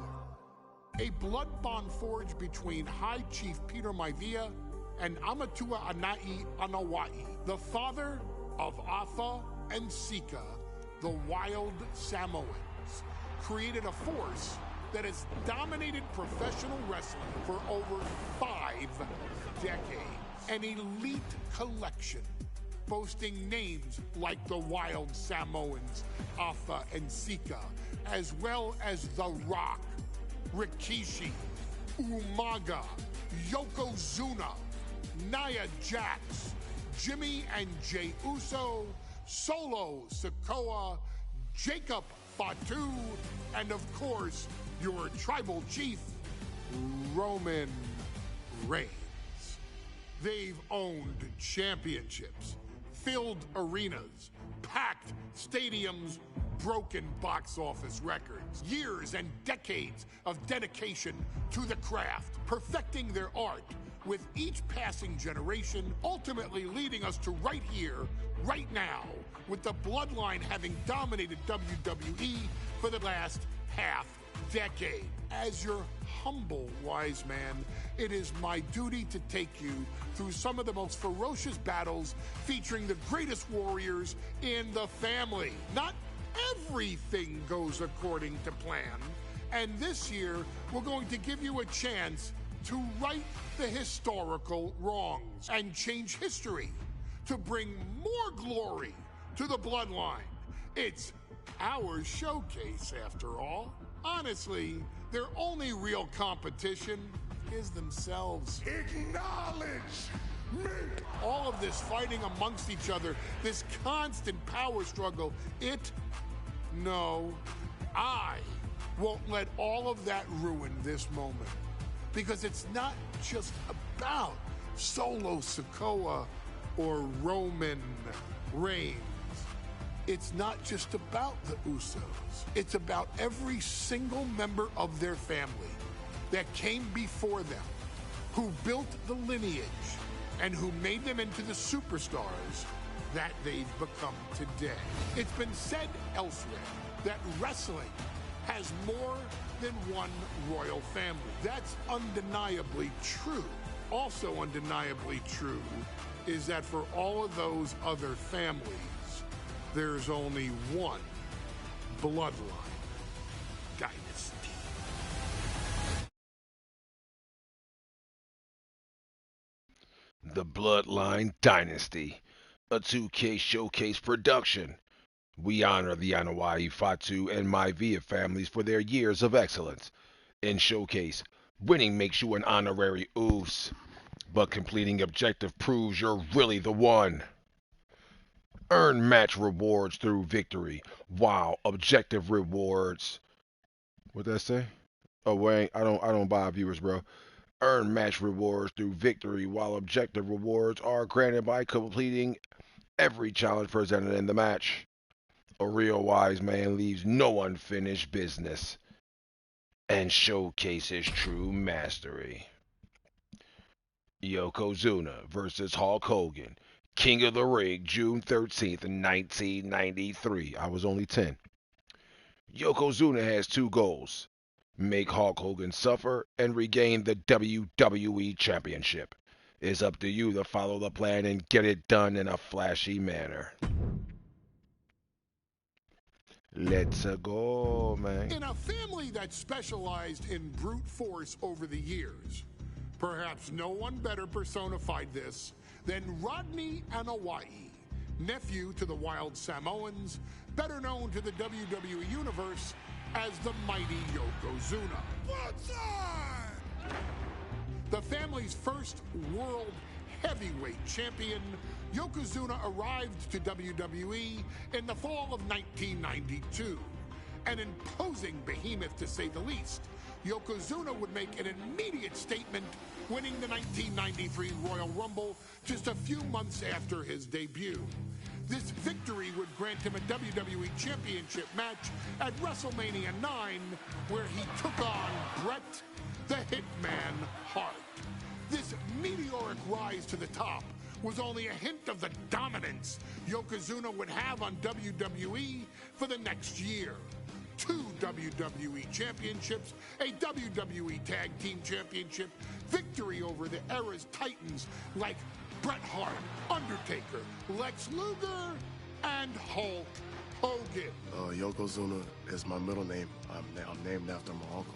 Speaker 1: A blood bond forged between High Chief Peter Maivia and Amatua Anai Anoa'i, the father of Afa and Sika, the wild Samoans, created a force that has dominated professional wrestling for over 5 decades. An elite collection boasting names like the wild Samoans, Afa and Sika, as well as The Rock, Rikishi, Umaga, Yokozuna, Nia Jax, Jimmy and Jey Uso, Solo Sikoa, Jacob Fatu, and of course, your tribal chief, Roman Reigns. They've owned championships, filled arenas, packed stadiums, broken box office records, years and decades of dedication to the craft, perfecting their art with each passing generation, ultimately leading us to right here, right now, with the Bloodline having dominated WWE for the last half decade. As your humble wise man, it is my duty to take you through some of the most ferocious battles featuring the greatest warriors in the family. Not everything goes according to plan, and this year we're going to give you a chance to right the historical wrongs and change history to bring more glory to the Bloodline. It's our showcase, after all. Honestly, their only real competition is themselves.
Speaker 7: Acknowledge
Speaker 1: me. All of this fighting amongst each other, this constant power struggle, I won't let all of that ruin this moment. Because it's not just about Solo Sikoa or Roman Reigns. It's not just about the Usos. It's about every single member of their family that came before them, who built the lineage and who made them into the superstars that they've become today. It's been said elsewhere that wrestling has more than one royal family. That's undeniably true. Also undeniably true is that for all of those other families, there's only one Bloodline Dynasty.
Speaker 2: The Bloodline Dynasty, a 2K Showcase production. We honor the Anoa'i, Fatu, and Maivia families for their years of excellence. In Showcase, winning makes you an honorary Us, but completing objective proves you're really the one. Earn match rewards through victory, while objective rewards. What'd that say? Oh wait, I don't buy viewers, bro. Earn match rewards through victory, while objective rewards are granted by completing every challenge presented in the match. A real wise man leaves no unfinished business and showcases true mastery. Yokozuna versus Hulk Hogan, King of the Ring, June 13th, 1993. I was only 10. Yokozuna has two goals: make Hulk Hogan suffer and regain the WWE Championship. It's up to you to follow the plan and get it done in a flashy manner. Let's go, man.
Speaker 1: In a family that specialized in brute force over the years, perhaps no one better personified this than Rodney Anoa'i, nephew to the Wild Samoans, better known to the WWE Universe as the mighty Yokozuna. The family's first world heavyweight champion, Yokozuna arrived to WWE in the fall of 1992. An imposing behemoth, to say the least, Yokozuna would make an immediate statement, winning the 1993 Royal Rumble just a few months after his debut. This victory would grant him a WWE Championship match at WrestleMania 9, where he took on Bret the Hitman Hart. This meteoric rise to the top was only a hint of the dominance Yokozuna would have on WWE for the next year. 2 WWE championships, a WWE Tag Team Championship, victory over the era's titans like Bret Hart, Undertaker, Lex Luger, and Hulk Hogan.
Speaker 8: Yokozuna is my middle name. I'm named after my uncle.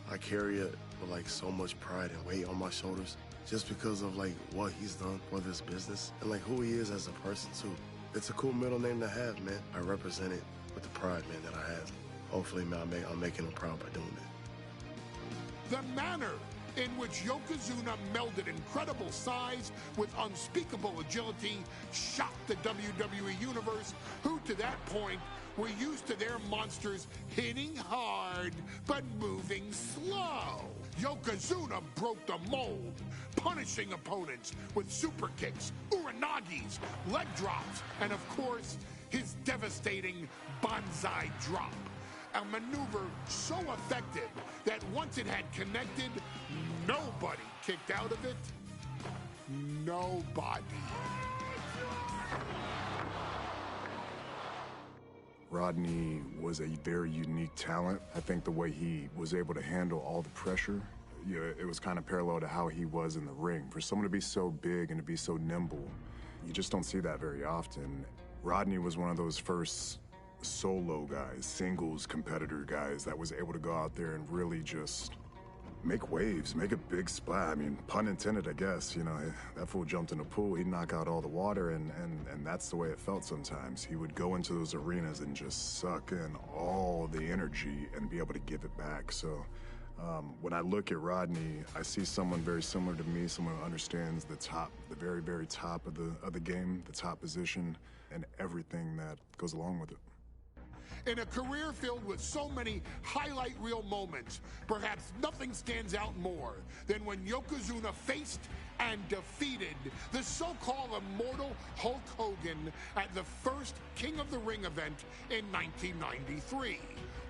Speaker 8: I carry it with so much pride and weight on my shoulders just because of what he's done for this business and who he is as a person too. It's a cool middle name to have, man. I represent it with the pride, man, that I have. Hopefully, man, I'm making him proud by doing it.
Speaker 1: The manner in which Yokozuna melded incredible size with unspeakable agility shocked the WWE Universe, who to that point were used to their monsters hitting hard but moving slow. Yokozuna broke the mold, punishing opponents with super kicks, uranagis, leg drops, and of course, his devastating banzai drop. A maneuver so effective that once it had connected, nobody kicked out of it. Nobody.
Speaker 6: Rodney was a very unique talent. I think the way he was able to handle all the pressure, it was kind of parallel to how he was in the ring. For someone to be so big and to be so nimble, you just don't see that very often. Rodney was one of those first solo guys, singles competitor guys that was able to go out there and really just make waves, make a big splash. I mean, pun intended, I guess. That fool jumped in the pool, he'd knock out all the water, and that's the way it felt sometimes. He would go into those arenas and just suck in all the energy and be able to give it back. So When I look at Rodney, I see someone very similar to me, someone who understands the very, very top of the game, the top position, and everything that goes along with it.
Speaker 1: In a career filled with so many highlight reel moments, perhaps nothing stands out more than when Yokozuna faced and defeated the so-called immortal Hulk Hogan at the first King of the Ring event in 1993.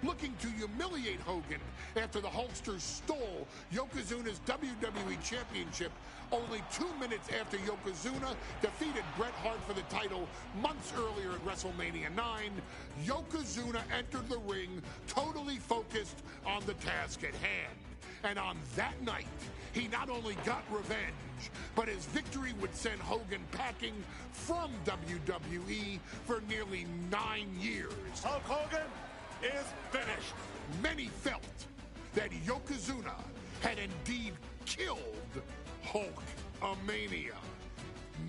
Speaker 1: Looking to humiliate Hogan after the Hulkster stole Yokozuna's WWE Championship only 2 minutes after Yokozuna defeated Bret Hart for the title months earlier at WrestleMania 9, Yokozuna entered the ring totally focused on the task at hand. And on that night, he not only got revenge, but his victory would send Hogan packing from WWE for nearly 9 years.
Speaker 7: Hulk Hogan is finished.
Speaker 1: Many felt that Yokozuna had indeed killed Hulkamania.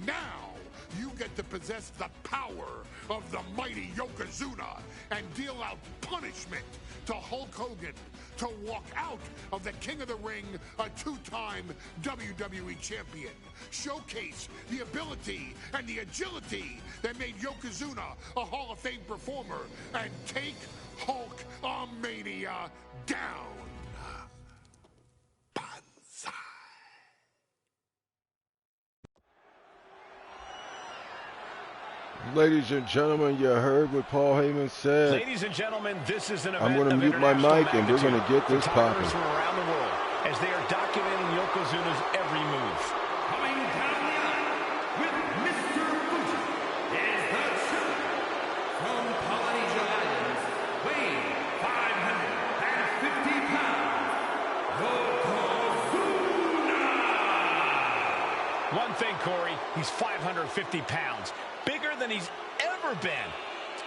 Speaker 1: Now you get to possess the power of the mighty Yokozuna and deal out punishment to Hulk Hogan to walk out of the King of the Ring, a 2-time WWE champion. Showcase the ability and the agility that made Yokozuna a Hall of Fame performer and take Hulkamania down. Banzai.
Speaker 2: Ladies and gentlemen, you heard what Paul Heyman said.
Speaker 4: Ladies and gentlemen, this is an event
Speaker 2: I'm going to mute my mic and we're going to get this popping.
Speaker 4: From around the world as they are documenting Yokozuna's every move.
Speaker 5: Coming down the aisle with Mr. Fuji is the champ from Polynesia Islands, weighing 550 pounds, Yokozuna!
Speaker 4: One thing, Corey, he's 550 pounds. Bigger than he's ever been.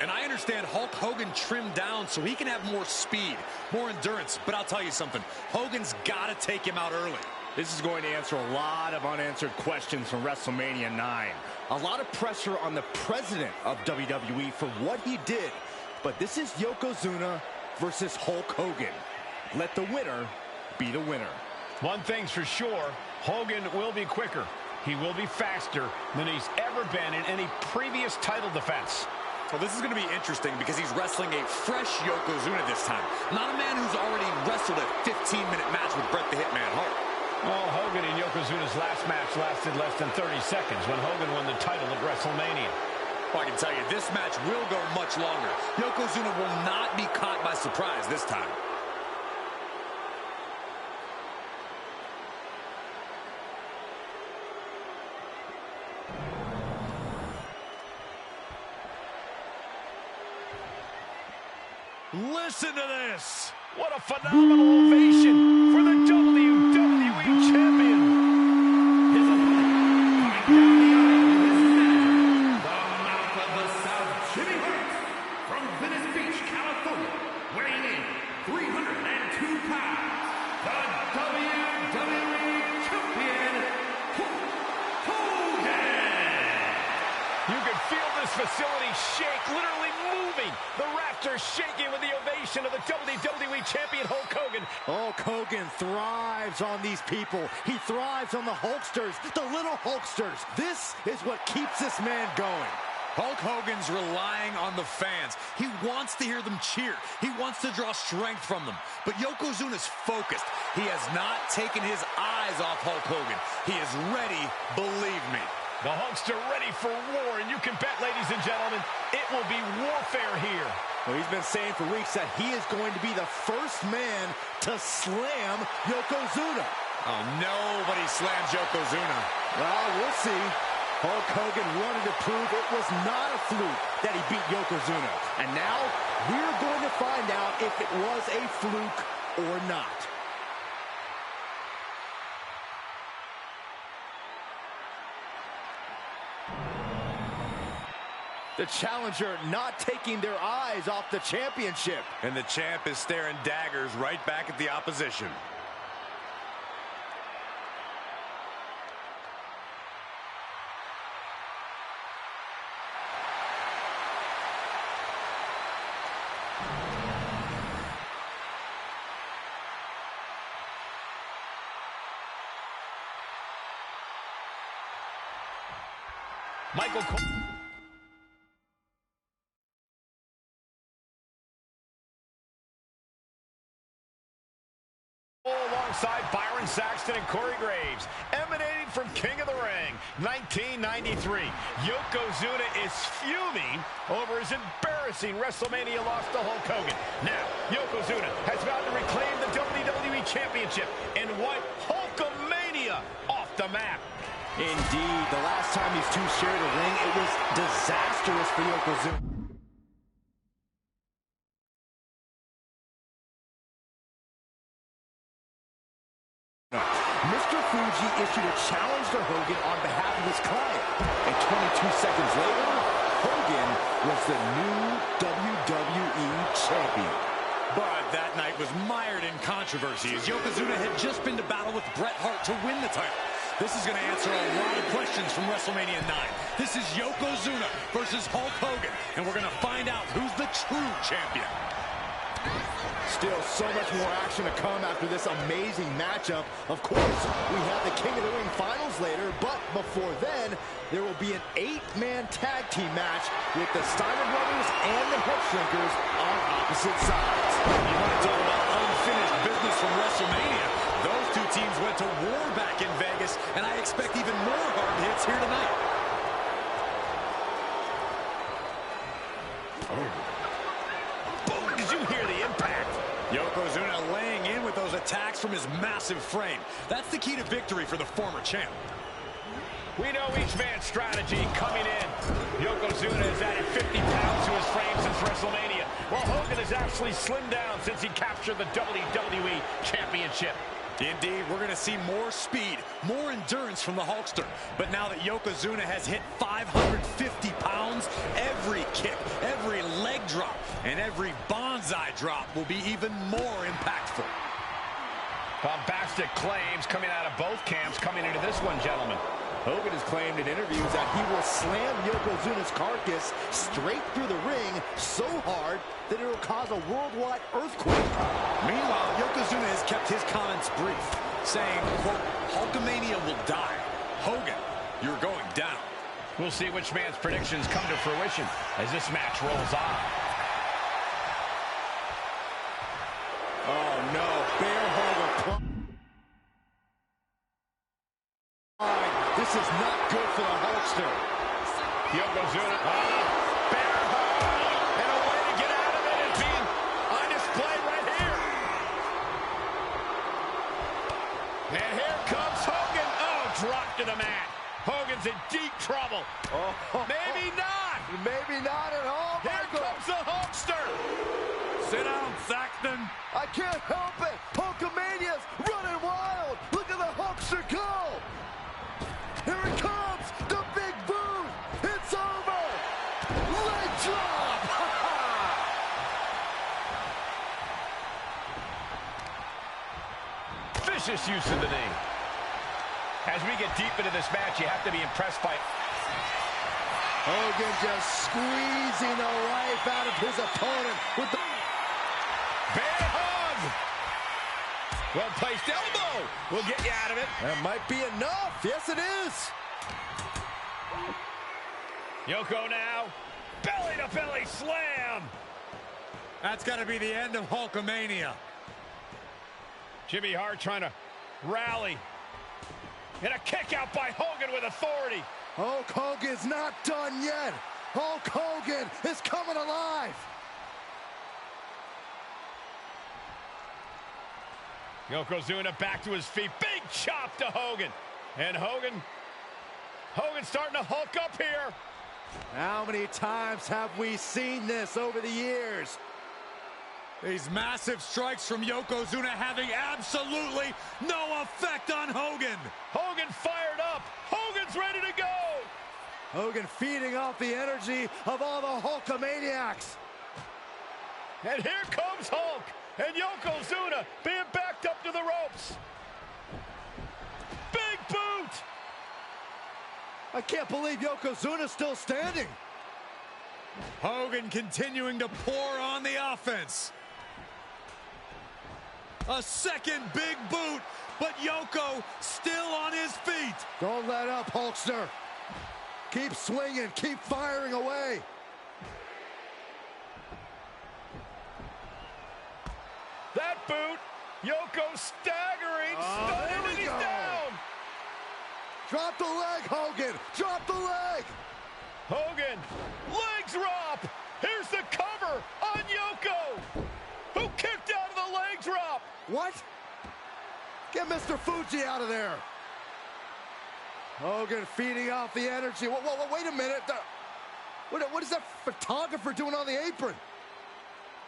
Speaker 9: And I understand Hulk Hogan trimmed down so he can have more speed, more endurance. But I'll tell you something, Hogan's got to take him out early.
Speaker 10: This is going to answer a lot of unanswered questions from WrestleMania 9. A lot of pressure on the president of WWE for what he did. But this is Yokozuna versus Hulk Hogan. Let the winner be the winner.
Speaker 4: One thing's for sure, Hogan will be quicker. He will be faster than he's ever been in any previous title defense.
Speaker 9: Well, this is going to be interesting because he's wrestling a fresh Yokozuna this time. Not a man who's already wrestled a 15-minute match with Bret the Hitman Hart.
Speaker 4: Well, Hogan and Yokozuna's last match lasted less than 30 seconds when Hogan won the title at WrestleMania.
Speaker 9: Well, I can tell you, this match will go much longer. Yokozuna will not be caught by surprise this time.
Speaker 5: Listen to this.
Speaker 4: What a phenomenal ovation for the WWE Champion.
Speaker 5: His opponent, coming down the aisle with his manager, the mouth of the South, Jimmy Hart, from Venice Beach, California, weighing in 302 pounds, the WWE Champion, Hulk Hogan.
Speaker 4: You can feel this facility shake, literally moving. The rafters shaking with the ovation of the WWE Champion Hulk Hogan.
Speaker 3: Hulk Hogan thrives on these people. He thrives on the Hulksters, the little Hulksters. This is what keeps this man going.
Speaker 9: Hulk Hogan's relying on the fans. He wants to hear them cheer. He wants to draw strength from them. But Yokozuna's focused. He has not taken his eyes off Hulk Hogan. He is ready, believe me.
Speaker 4: The Hulkster ready for war, and you can bet, ladies and gentlemen, it will be warfare here.
Speaker 3: Well, he's been saying for weeks that he is going to be the first man to slam Yokozuna.
Speaker 9: Oh, nobody slams Yokozuna.
Speaker 3: Well, we'll see. Hulk Hogan wanted to prove it was not a fluke that he beat Yokozuna. And now we're going to find out if it was a fluke or not. The challenger not taking their eyes off the championship.
Speaker 9: And the champ is staring daggers right back at the opposition.
Speaker 4: Michael Cole. Alongside Byron Saxton and Corey Graves, emanating from King of the Ring, 1993. Yokozuna is fuming over his embarrassing WrestleMania loss to Hulk Hogan. Now, Yokozuna has vowed to reclaim the WWE Championship and wipe Hulkamania off the map.
Speaker 10: Indeed, the last time these two shared a ring, it was disastrous for Yokozuna. Mr. Fuji issued a challenge to Hogan on behalf of his client. And 22 seconds later, Hogan was the new WWE champion.
Speaker 9: But that night was mired in controversy as Yokozuna had just been to battle with Bret Hart to win the title. This is going to answer a lot of questions from WrestleMania 9. This is Yokozuna versus Hulk Hogan, and we're going to find out who's the true champion.
Speaker 10: Still so much more action to come after this amazing matchup. Of course, we have the King of the Ring finals later, but before then, there will be an 8-man tag team match with the Steiner Brothers and the Hip Shrinkers on opposite sides.
Speaker 9: You want to talk about unfinished business from WrestleMania? Those two teams went to war back in Vegas, and I expect even more hard hits here tonight.
Speaker 4: Boom, did you hear the impact?
Speaker 9: Yokozuna laying in with those attacks from his massive frame. That's the key to victory for the former champ.
Speaker 4: We know each man's strategy coming in. Yokozuna has added 50 pounds to his frame since WrestleMania, while Hogan has actually slimmed down since he captured the WWE Championship.
Speaker 9: Indeed, we're going to see more speed, more endurance from the Hulkster. But now that Yokozuna has hit 550 pounds, every kick, every leg drop, and every bonsai drop will be even more impactful.
Speaker 4: Bombastic claims coming out of both camps coming into this one, gentlemen.
Speaker 10: Hogan has claimed in interviews that he will slam Yokozuna's carcass straight through the ring so hard that it will cause a worldwide earthquake.
Speaker 9: Meanwhile, Yokozuna has kept his comments brief, saying, quote, Hulkamania will die. Hogan, you're going down.
Speaker 4: We'll see which man's predictions come to fruition as this match rolls on.
Speaker 10: Oh, no. Bear hug. This is not good for the Hulkster.
Speaker 4: Yokozuna, bear hug, and a way to get out of it is being on display right here. And here comes Hogan. Oh, dropped to the mat. Hogan's in deep trouble. Maybe not.
Speaker 7: Maybe not at all,
Speaker 4: Here
Speaker 7: Michael.
Speaker 4: comes the Hulkster.
Speaker 9: Sit down, Saxton.
Speaker 7: I can't help it. Hulkamania's running wild. Look at the Hulkster go. Here it comes. The big boot. It's over. Leg drop.
Speaker 4: Vicious use of the knee. As we get deep into this match, you have to be impressed by
Speaker 7: Hogan just squeezing the life out of his opponent with the
Speaker 4: bear hug. Well-placed elbow will get you out of it.
Speaker 10: That might be enough. Yes, it is.
Speaker 4: Yoko now, belly-to-belly slam.
Speaker 9: That's got to be the end of Hulkamania.
Speaker 4: Jimmy Hart trying to rally. And a kick out by Hogan with authority.
Speaker 7: Hulk Hogan's not done yet. Hulk Hogan is coming alive.
Speaker 4: Yokozuna back to his feet. Big chop to Hogan. And Hogan's starting to hulk up here.
Speaker 10: How many times have we seen this over the years?
Speaker 9: These massive strikes from Yokozuna having absolutely no effect on Hogan.
Speaker 4: Hogan fired up. Hogan's ready to go.
Speaker 10: Hogan feeding off the energy of all the Hulkamaniacs.
Speaker 4: And here comes Hulk. And Yokozuna being backed up to the ropes. Big boot.
Speaker 10: I can't believe Yokozuna's still standing.
Speaker 9: Hogan continuing to pour on the offense. A second big boot, but Yoko still on his feet.
Speaker 10: Don't let up, Hulkster.
Speaker 3: Keep swinging, keep firing away.
Speaker 4: That boot, Yoko staggering, stunned, and he's down.
Speaker 3: Drop the leg, Hogan. Drop the leg.
Speaker 4: Hogan, leg drop. Here's the cover on Yoko, who kicked out of the leg drop.
Speaker 3: What? Get Mr. Fuji out of there. Hogan feeding off the energy. Wait a minute. What is that photographer doing on the apron?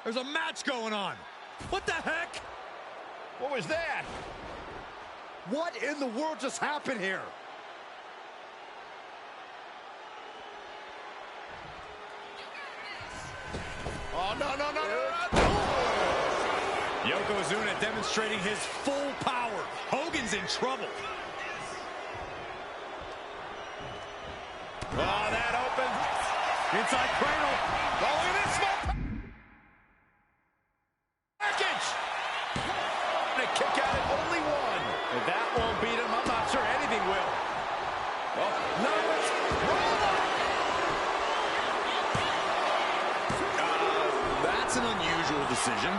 Speaker 9: There's a match going on. What the heck?
Speaker 4: What was that?
Speaker 3: What in the world just happened here? Oh, no.
Speaker 9: Yokozuna demonstrating his full power. Hogan's in trouble.
Speaker 4: Oh, that opens. Inside cradle. Oh, look at this small package. And a kick out at only one. If that won't beat him, I'm not sure anything will. Oh, no, it's
Speaker 9: That's an unusual decision.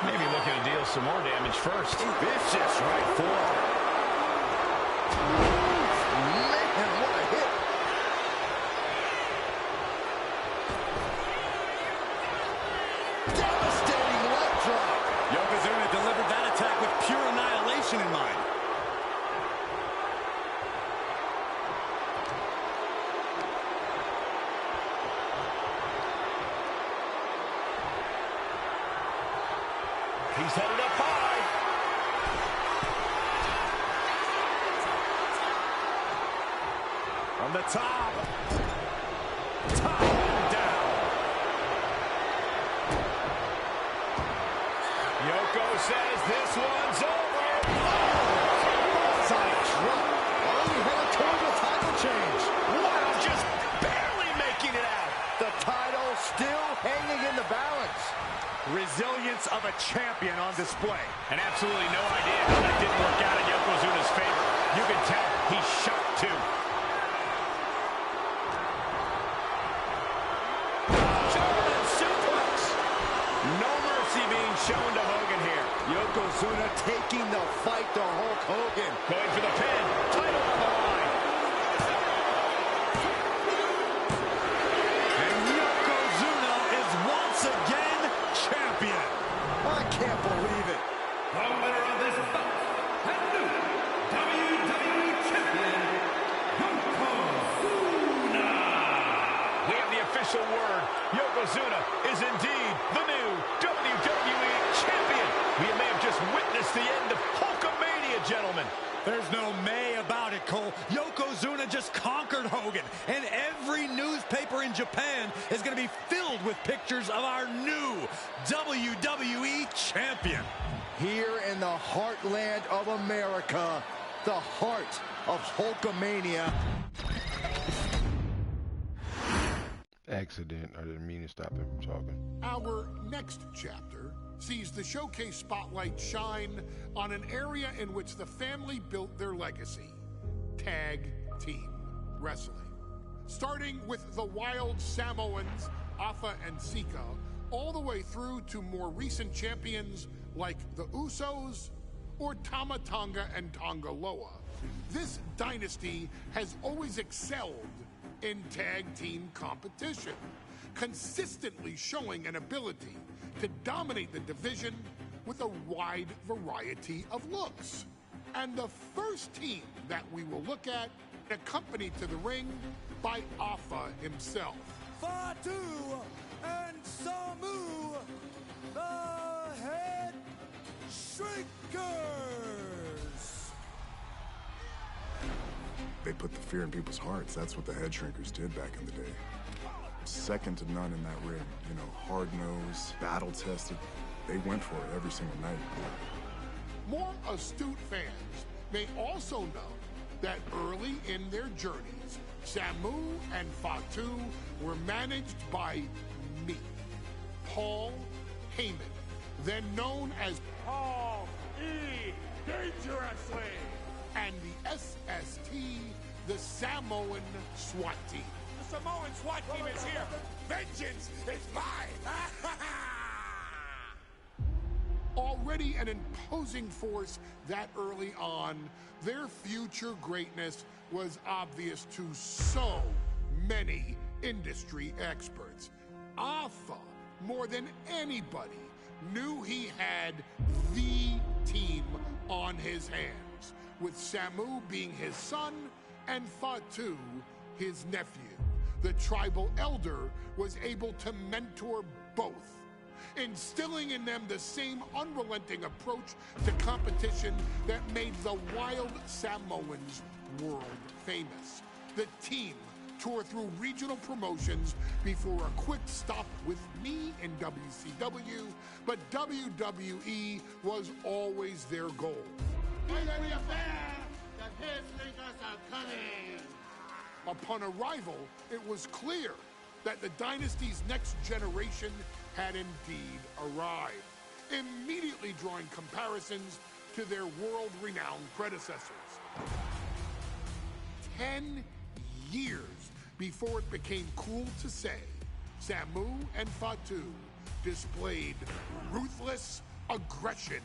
Speaker 4: maybe looking to deal some more damage first.
Speaker 3: Vicious right forearm. Man, what a hit. Devastating leg drop.
Speaker 9: Yokozuna delivered that attack with pure annihilation in mind.
Speaker 4: He's headed up high.
Speaker 9: From the top. Top and down.
Speaker 4: Yoko says this one's over.
Speaker 3: Side drop. Oh, we headed toward the title change.
Speaker 4: Wow, just barely making it out.
Speaker 3: The title still hanging in the balance.
Speaker 10: Resilience of a champion on display.
Speaker 4: And absolutely no idea how that didn't work out in Yokozuna's favor. You can tell he's shocked too. German suplex. No mercy being shown to Hogan here.
Speaker 3: Yokozuna taking the fight to Hulk Hogan.
Speaker 4: Going for the pin. Title on the line.
Speaker 9: And Yokozuna is once again champion.
Speaker 3: I can't believe it.
Speaker 5: The winner of this bout and new WWE Champion, Yokozuna.
Speaker 4: We have the official word. Yokozuna is indeed the new WWE Champion. We may have just witnessed the end of Hulkamania, gentlemen.
Speaker 9: There's no may about it, Cole. Yokozuna just conquered Hogan, and every newspaper in Japan is going to be filled with pictures of our new WWE champion.
Speaker 3: Here in the heartland of America, the heart of Hulkamania.
Speaker 2: Accident. I didn't mean to stop him from talking.
Speaker 1: Our next chapter sees the showcase spotlight shine on an area in which the family built their legacy: tag team wrestling. Starting with the Wild Samoans, Afa and Sika, all the way through to more recent champions like the Usos or Tama Tonga and Tonga Loa. This dynasty has always excelled in tag team competition, consistently showing an ability to dominate the division with a wide variety of looks. And the first team that we will look at, accompanied to the ring by Afa himself.
Speaker 3: Fatu and Samu, the Head Shrinkers.
Speaker 6: They put the fear in people's hearts. That's what the Head Shrinkers did back in the day. Second to none in that ring. You know, hard-nosed, battle-tested. They went for it every single night.
Speaker 1: More astute fans may also know that early in their journeys, Samu and Fatu were managed by me, Paul Heyman, then known as Paul E. Dangerously, and the SST the Samoan SWAT team.
Speaker 3: The Samoan SWAT team is here. Vengeance is mine.
Speaker 1: Already an imposing force that early on, their future greatness was obvious to so many industry experts. Alpha, more than anybody, knew he had the team on his hands, with Samu being his son and Fatu his nephew. The tribal elder was able to mentor both, instilling in them the same unrelenting approach to competition that made the wild Samoans world famous. The team toured through regional promotions before a quick stop with me in WCW, but WWE was always their goal. Upon arrival, it was clear that the dynasty's next generation had indeed arrived, immediately drawing comparisons to their world-renowned predecessors. 10 years before it became cool to say, Samu and Fatu displayed ruthless aggression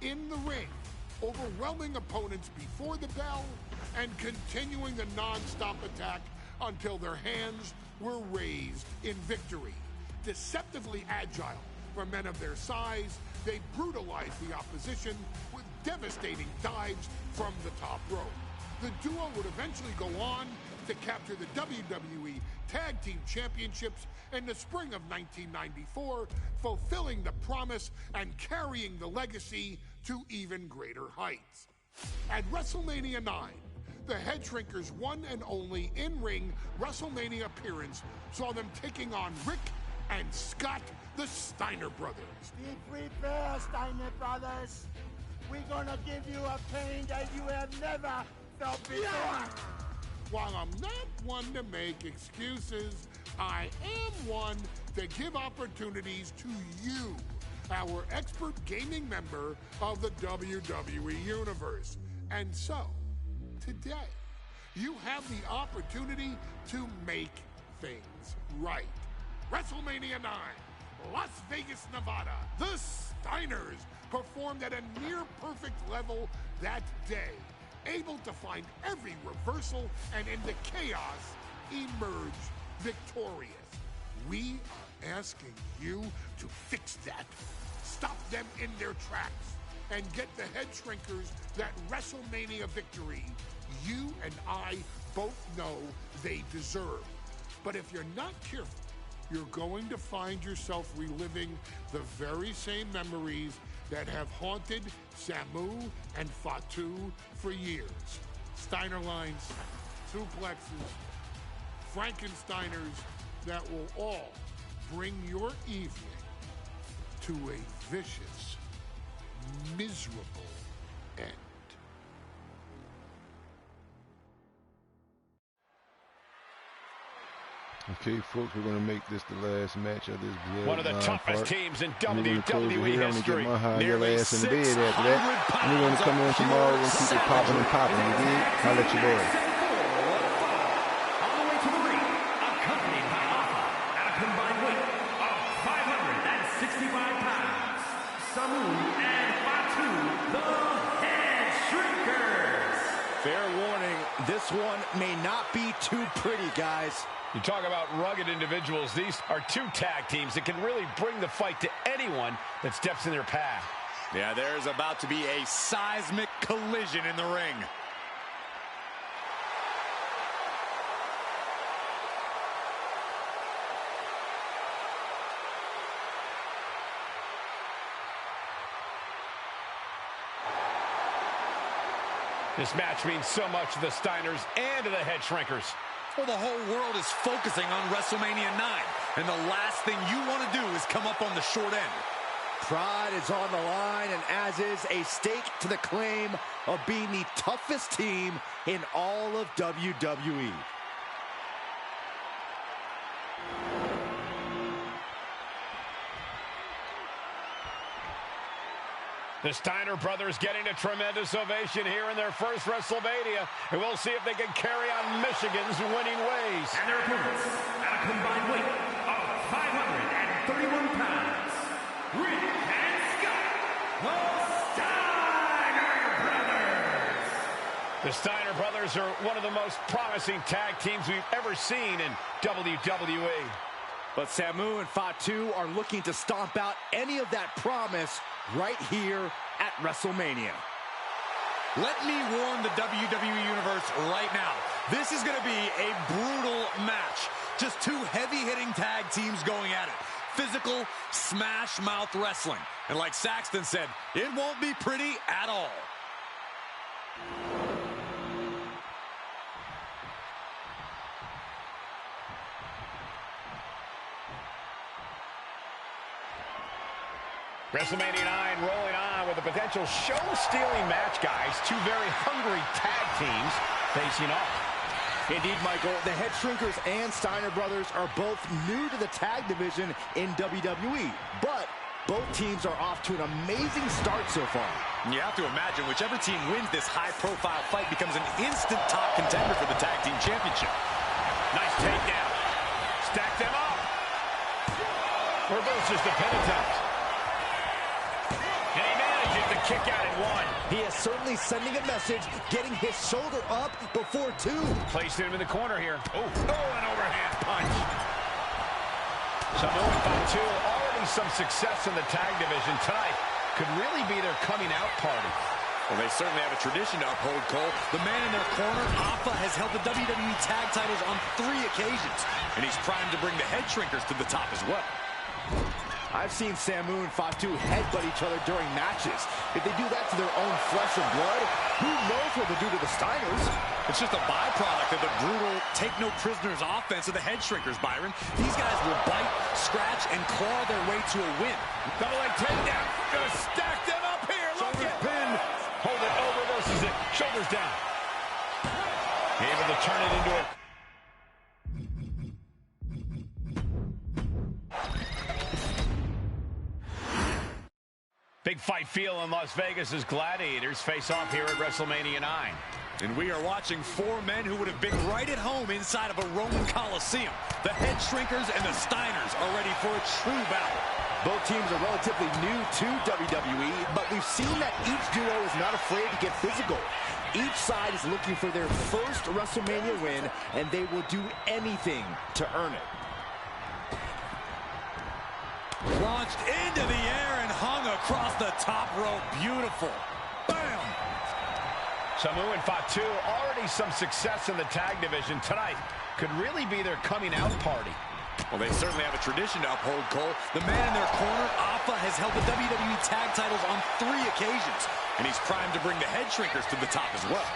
Speaker 1: in the ring, overwhelming opponents before the bell and continuing the non-stop attack until their hands were raised in victory. Deceptively agile for men of their size, they brutalized the opposition with devastating dives from the top rope. The duo would eventually go on to capture the WWE Tag Team Championships in the spring of 1994, fulfilling the promise and carrying the legacy to even greater heights. At WrestleMania 9, the Head Shrinkers' one and only in-ring WrestleMania appearance saw them taking on Rick and Scott, the Steiner brothers.
Speaker 11: Be prepared, Steiner brothers. We're gonna give you a pain that you have never felt before.
Speaker 1: While I'm not one to make excuses, I am one to give opportunities to you, our expert gaming member of the WWE Universe. And so, today, you have the opportunity to make things right. WrestleMania 9, Las Vegas, Nevada. The Steiners performed at a near-perfect level that day, able to find every reversal and in the chaos emerge victorious. We are asking you to fix that. Stop them in their tracks and get the Head Shrinkers that WrestleMania victory you and I both know they deserve. But if you're not careful, you're going to find yourself reliving the very same memories that have haunted Samu and Fatu for years. Steiner lines, suplexes, Frankensteiners that will all bring your evening to a vicious, miserable end.
Speaker 2: Okay, folks, we're going to make this the last match of this Bloodline
Speaker 4: one of the toughest
Speaker 2: part.
Speaker 4: teams in
Speaker 2: WWE
Speaker 4: history.
Speaker 2: Get my high
Speaker 4: Nearly
Speaker 2: ass in the bed after that. And we're going to come on tomorrow and keep it popping and popping. You dig? I'll let you boys.
Speaker 5: On the way to the ring, accompanied by Alpha at a combined weight of 565 pounds, Samu and Fatu, the Head Shrinkers.
Speaker 10: Fair warning, this one may not be too pretty, guys.
Speaker 4: You talk about rugged individuals. These are two tag teams that can really bring the fight to anyone that steps in their path.
Speaker 9: Yeah, there's about to be a seismic collision in the ring.
Speaker 4: This match means so much to the Steiners and to the Head Shrinkers.
Speaker 9: Well, the whole world is focusing on WrestleMania 9, and the last thing you want to do is come up on the short end.
Speaker 10: Pride is on the line, and as is a stake to the claim of being the toughest team in all of WWE.
Speaker 4: The Steiner brothers getting a tremendous ovation here in their first WrestleMania, and we'll see if they can carry on Michigan's winning ways.
Speaker 5: And their opponents, at a combined weight of 531 pounds, Rick and Scott, the Steiner brothers.
Speaker 4: The Steiner brothers are one of the most promising tag teams we've ever seen in WWE.
Speaker 10: But Samu and Fatu are looking to stomp out any of that promise right here at WrestleMania.
Speaker 9: Let me warn the WWE Universe right now. This is going to be a brutal match. Just two heavy-hitting tag teams going at it. Physical, smash-mouth wrestling. And like Saxton said, it won't be pretty at all.
Speaker 4: WrestleMania 9 rolling on with a potential show-stealing match, guys. Two very hungry tag teams facing off.
Speaker 10: Indeed, Michael, the Head Shrinkers and Steiner brothers are both new to the tag division in WWE, but both teams are off to an amazing start so far.
Speaker 9: You have to imagine whichever team wins this high-profile fight becomes an instant top contender for the tag team championship.
Speaker 4: Nice takedown. Stack them up. Reverses the penalty. And he manages to kick out in one.
Speaker 10: He is certainly sending a message, getting his shoulder up before two.
Speaker 4: Placing him in the corner here. Oh, an overhand punch. Samu and Fatu, already some success in the tag division tonight. Could really be their coming out party.
Speaker 9: Well, they certainly have a tradition to uphold, Cole. The man in their corner, Alpha, has held the WWE tag titles on 3 occasions. And he's primed to bring the Head Shrinkers to the top as well.
Speaker 10: I've seen Samu and Fatu headbutt each other during matches. If they do that to their own flesh and blood, who knows what they'll do to the Steiners?
Speaker 9: It's just a byproduct of the brutal take-no-prisoners offense of the Head Shrinkers, Byron. These guys will bite, scratch, and claw their way to a win.
Speaker 4: Double leg takedown. Gonna stack them up here. Look at pin. Hold it over versus it. Shoulders down. Able to turn it into a... Big fight feel in Las Vegas as gladiators face off here at WrestleMania 9.
Speaker 9: And we are watching 4 men who would have been right at home inside of a Roman Coliseum. The Head Shrinkers and the Steiners are ready for a true battle.
Speaker 10: Both teams are relatively new to WWE, but we've seen that each duo is not afraid to get physical. Each side is looking for their first WrestleMania win, and they will do anything to earn it.
Speaker 9: Launched into the air and hung across the top rope. Beautiful. Bam!
Speaker 4: Samu and Fatu, already some success in the tag division tonight. Could really be their coming out party.
Speaker 9: Well, they certainly have a tradition to uphold, Cole. The man in their corner, Alpha, has held the WWE tag titles on 3 occasions. And he's primed to bring the Head Shrinkers to the top as well.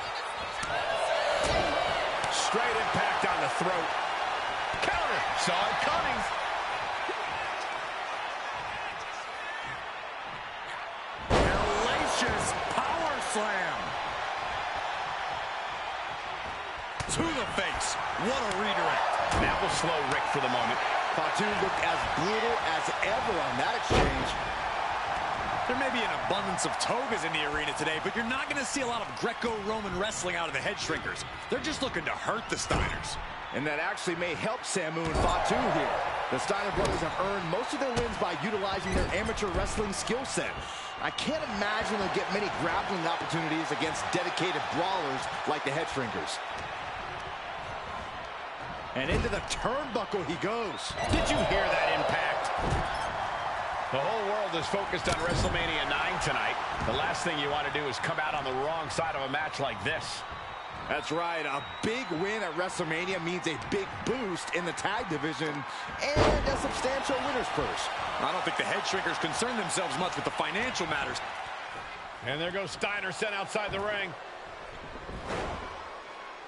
Speaker 4: Straight impact on the throat. Counter. Saw it coming.
Speaker 9: Power slam. To the face. What a redirect.
Speaker 4: That will slow Rick for the moment.
Speaker 10: Fatu looked as brutal as ever on that exchange.
Speaker 9: There may be an abundance of togas in the arena today, but you're not going to see a lot of Greco-Roman wrestling out of the Head Shrinkers. They're just looking to hurt the Steiners.
Speaker 10: And that actually may help Samu and Fatu here. The Steiner brothers have earned most of their wins by utilizing their amateur wrestling skill set. I can't imagine they'll get many grappling opportunities against dedicated brawlers like the Head Shrinkers. And into the turnbuckle he goes.
Speaker 4: Did you hear that impact? The whole world is focused on WrestleMania 9 tonight. The last thing you want to do is come out on the wrong side of a match like this.
Speaker 10: That's right. A big win at WrestleMania means a big boost in the tag division and a substantial winner's purse.
Speaker 9: I don't think the Head Shrinkers concern themselves much with the financial matters.
Speaker 4: And there goes Steiner sent outside the ring.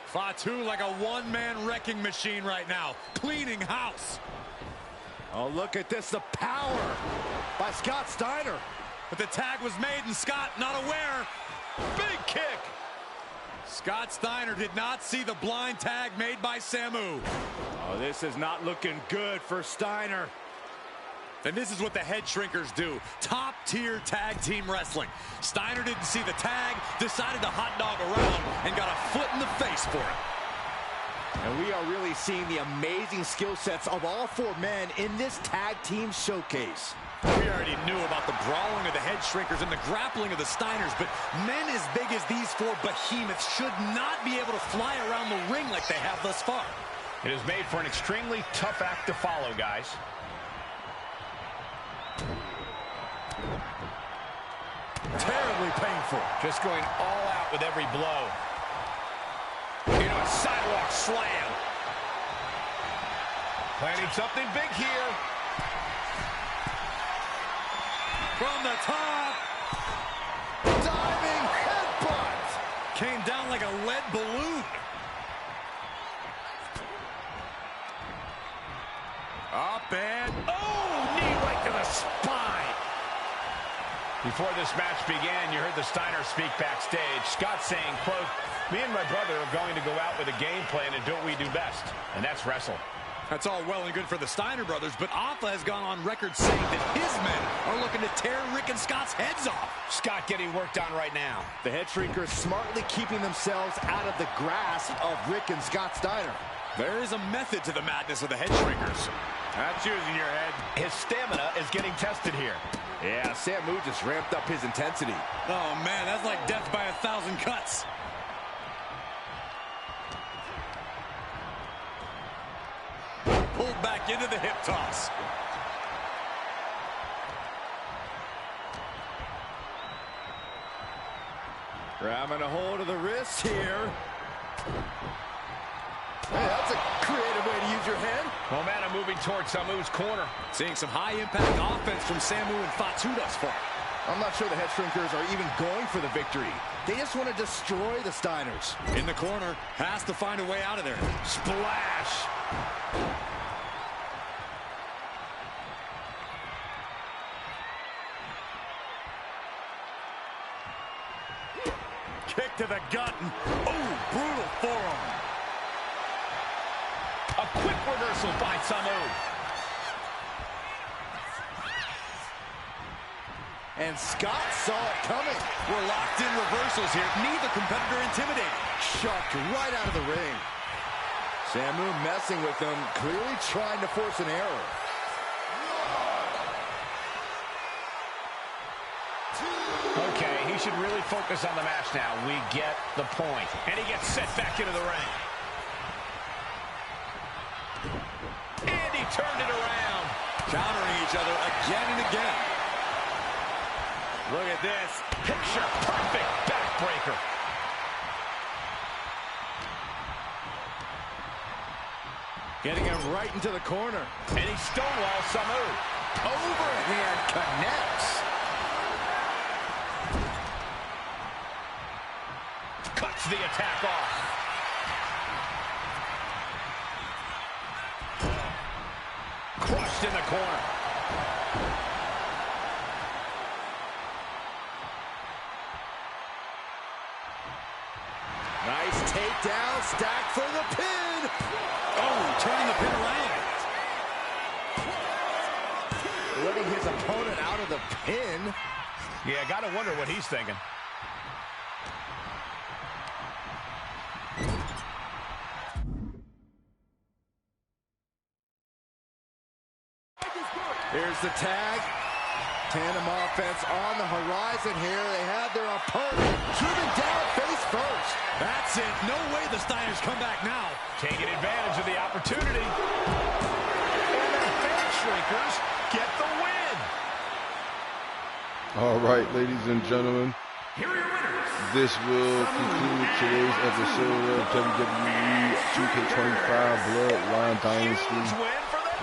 Speaker 9: Fatu like a one-man wrecking machine right now, cleaning house.
Speaker 10: Oh, look at this, the power by Scott Steiner.
Speaker 9: But the tag was made and Scott not aware.
Speaker 4: Big kick.
Speaker 9: Scott Steiner did not see the blind tag made by Samu.
Speaker 10: Oh, this is not looking good for Steiner.
Speaker 9: And this is what the head shrinkers do. Top-tier tag team wrestling. Steiner didn't see the tag, decided to hot dog around, and got a foot in the face for it.
Speaker 10: And we are really seeing the amazing skill sets of all four men in this tag team showcase.
Speaker 9: We already knew about the brawling of the head shrinkers and the grappling of the Steiners, but men as big as these four behemoths should not be able to fly around the ring like they have thus far.
Speaker 4: It is made for an extremely tough act to follow, guys.
Speaker 10: Terribly painful.
Speaker 4: Just going all out with every blow. Into a sidewalk slam. Planning something big here.
Speaker 9: From the top.
Speaker 10: Diving headbutt.
Speaker 9: Came down like a lead balloon.
Speaker 10: Up and...
Speaker 4: Oh, knee right to the spine. Before this match began, you heard the Steiner speak backstage. Scott saying, quote, "Me and my brother are going to go out with a game plan and do what we do best, and that's wrestle."
Speaker 9: That's all well and good for the Steiner brothers, but Alpha has gone on record saying that his men are looking to tear Rick and Scott's heads off.
Speaker 4: Scott getting worked on right now.
Speaker 10: The head shrinkers smartly keeping themselves out of the grasp of Rick and Scott Steiner.
Speaker 9: There is a method to the madness of the head shrinkers.
Speaker 4: That's using your head. His stamina is getting tested here.
Speaker 10: Yeah, Samu just ramped up his intensity.
Speaker 9: Oh, man, that's like death by 1,000 cuts. Pulled back into the hip toss.
Speaker 10: Grabbing a hold of the wrist here. Hey, that's a creative way to use your head.
Speaker 4: Momentum moving towards Samu's corner.
Speaker 9: Seeing some high-impact offense from Samu and Fatu thus far.
Speaker 10: I'm not sure the head shrinkers are even going for the victory. They just want to destroy the Steiners.
Speaker 9: In the corner, has to find a way out of there.
Speaker 4: Splash.
Speaker 9: Kick to the gut. Oh, brutal forearm.
Speaker 4: A quick reversal by Samu.
Speaker 10: And Scott saw it coming.
Speaker 9: We're locked in reversals here. Neither competitor intimidated.
Speaker 10: Chucked right out of the ring. Samu messing with them, clearly trying to force an error.
Speaker 4: Okay, he should really focus on the match now. We get the point. And he gets set back into the ring. And he turned it around.
Speaker 9: Countering each other again and again.
Speaker 4: Look at this. Picture perfect backbreaker.
Speaker 10: Getting him right into the corner.
Speaker 4: And he stonewalls Samu.
Speaker 10: Overhand connects.
Speaker 4: Cuts the attack off. Crushed in the corner.
Speaker 10: Nice takedown, stacked for the pin.
Speaker 9: Oh, turning the pin around.
Speaker 10: Letting his opponent out of the pin.
Speaker 4: Yeah, gotta wonder what he's thinking.
Speaker 10: Here's the tag. Tandem offense on the horizon here. They have their opponent driven down face first.
Speaker 9: That's it. No way the Steiners come back now.
Speaker 4: Taking advantage of the opportunity. And the head shrinkers get the win.
Speaker 2: All right, ladies and gentlemen, this will conclude today's episode of WWE 2K25 Bloodline Dynasty.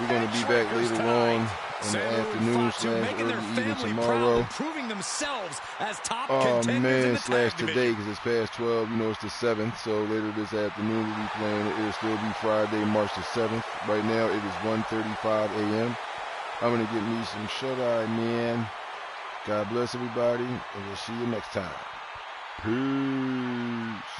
Speaker 2: We're going to be back later on in the afternoon / early evening tomorrow.
Speaker 9: Proving themselves as top
Speaker 2: man, / today, because it's past 12. You know, it's the 7th. So later this afternoon we'll be playing. It'll still be Friday, March the 7th. Right now it is 1:35 a.m. I'm going to get me some shut-eye, man. God bless everybody, and we'll see you next time. Peace.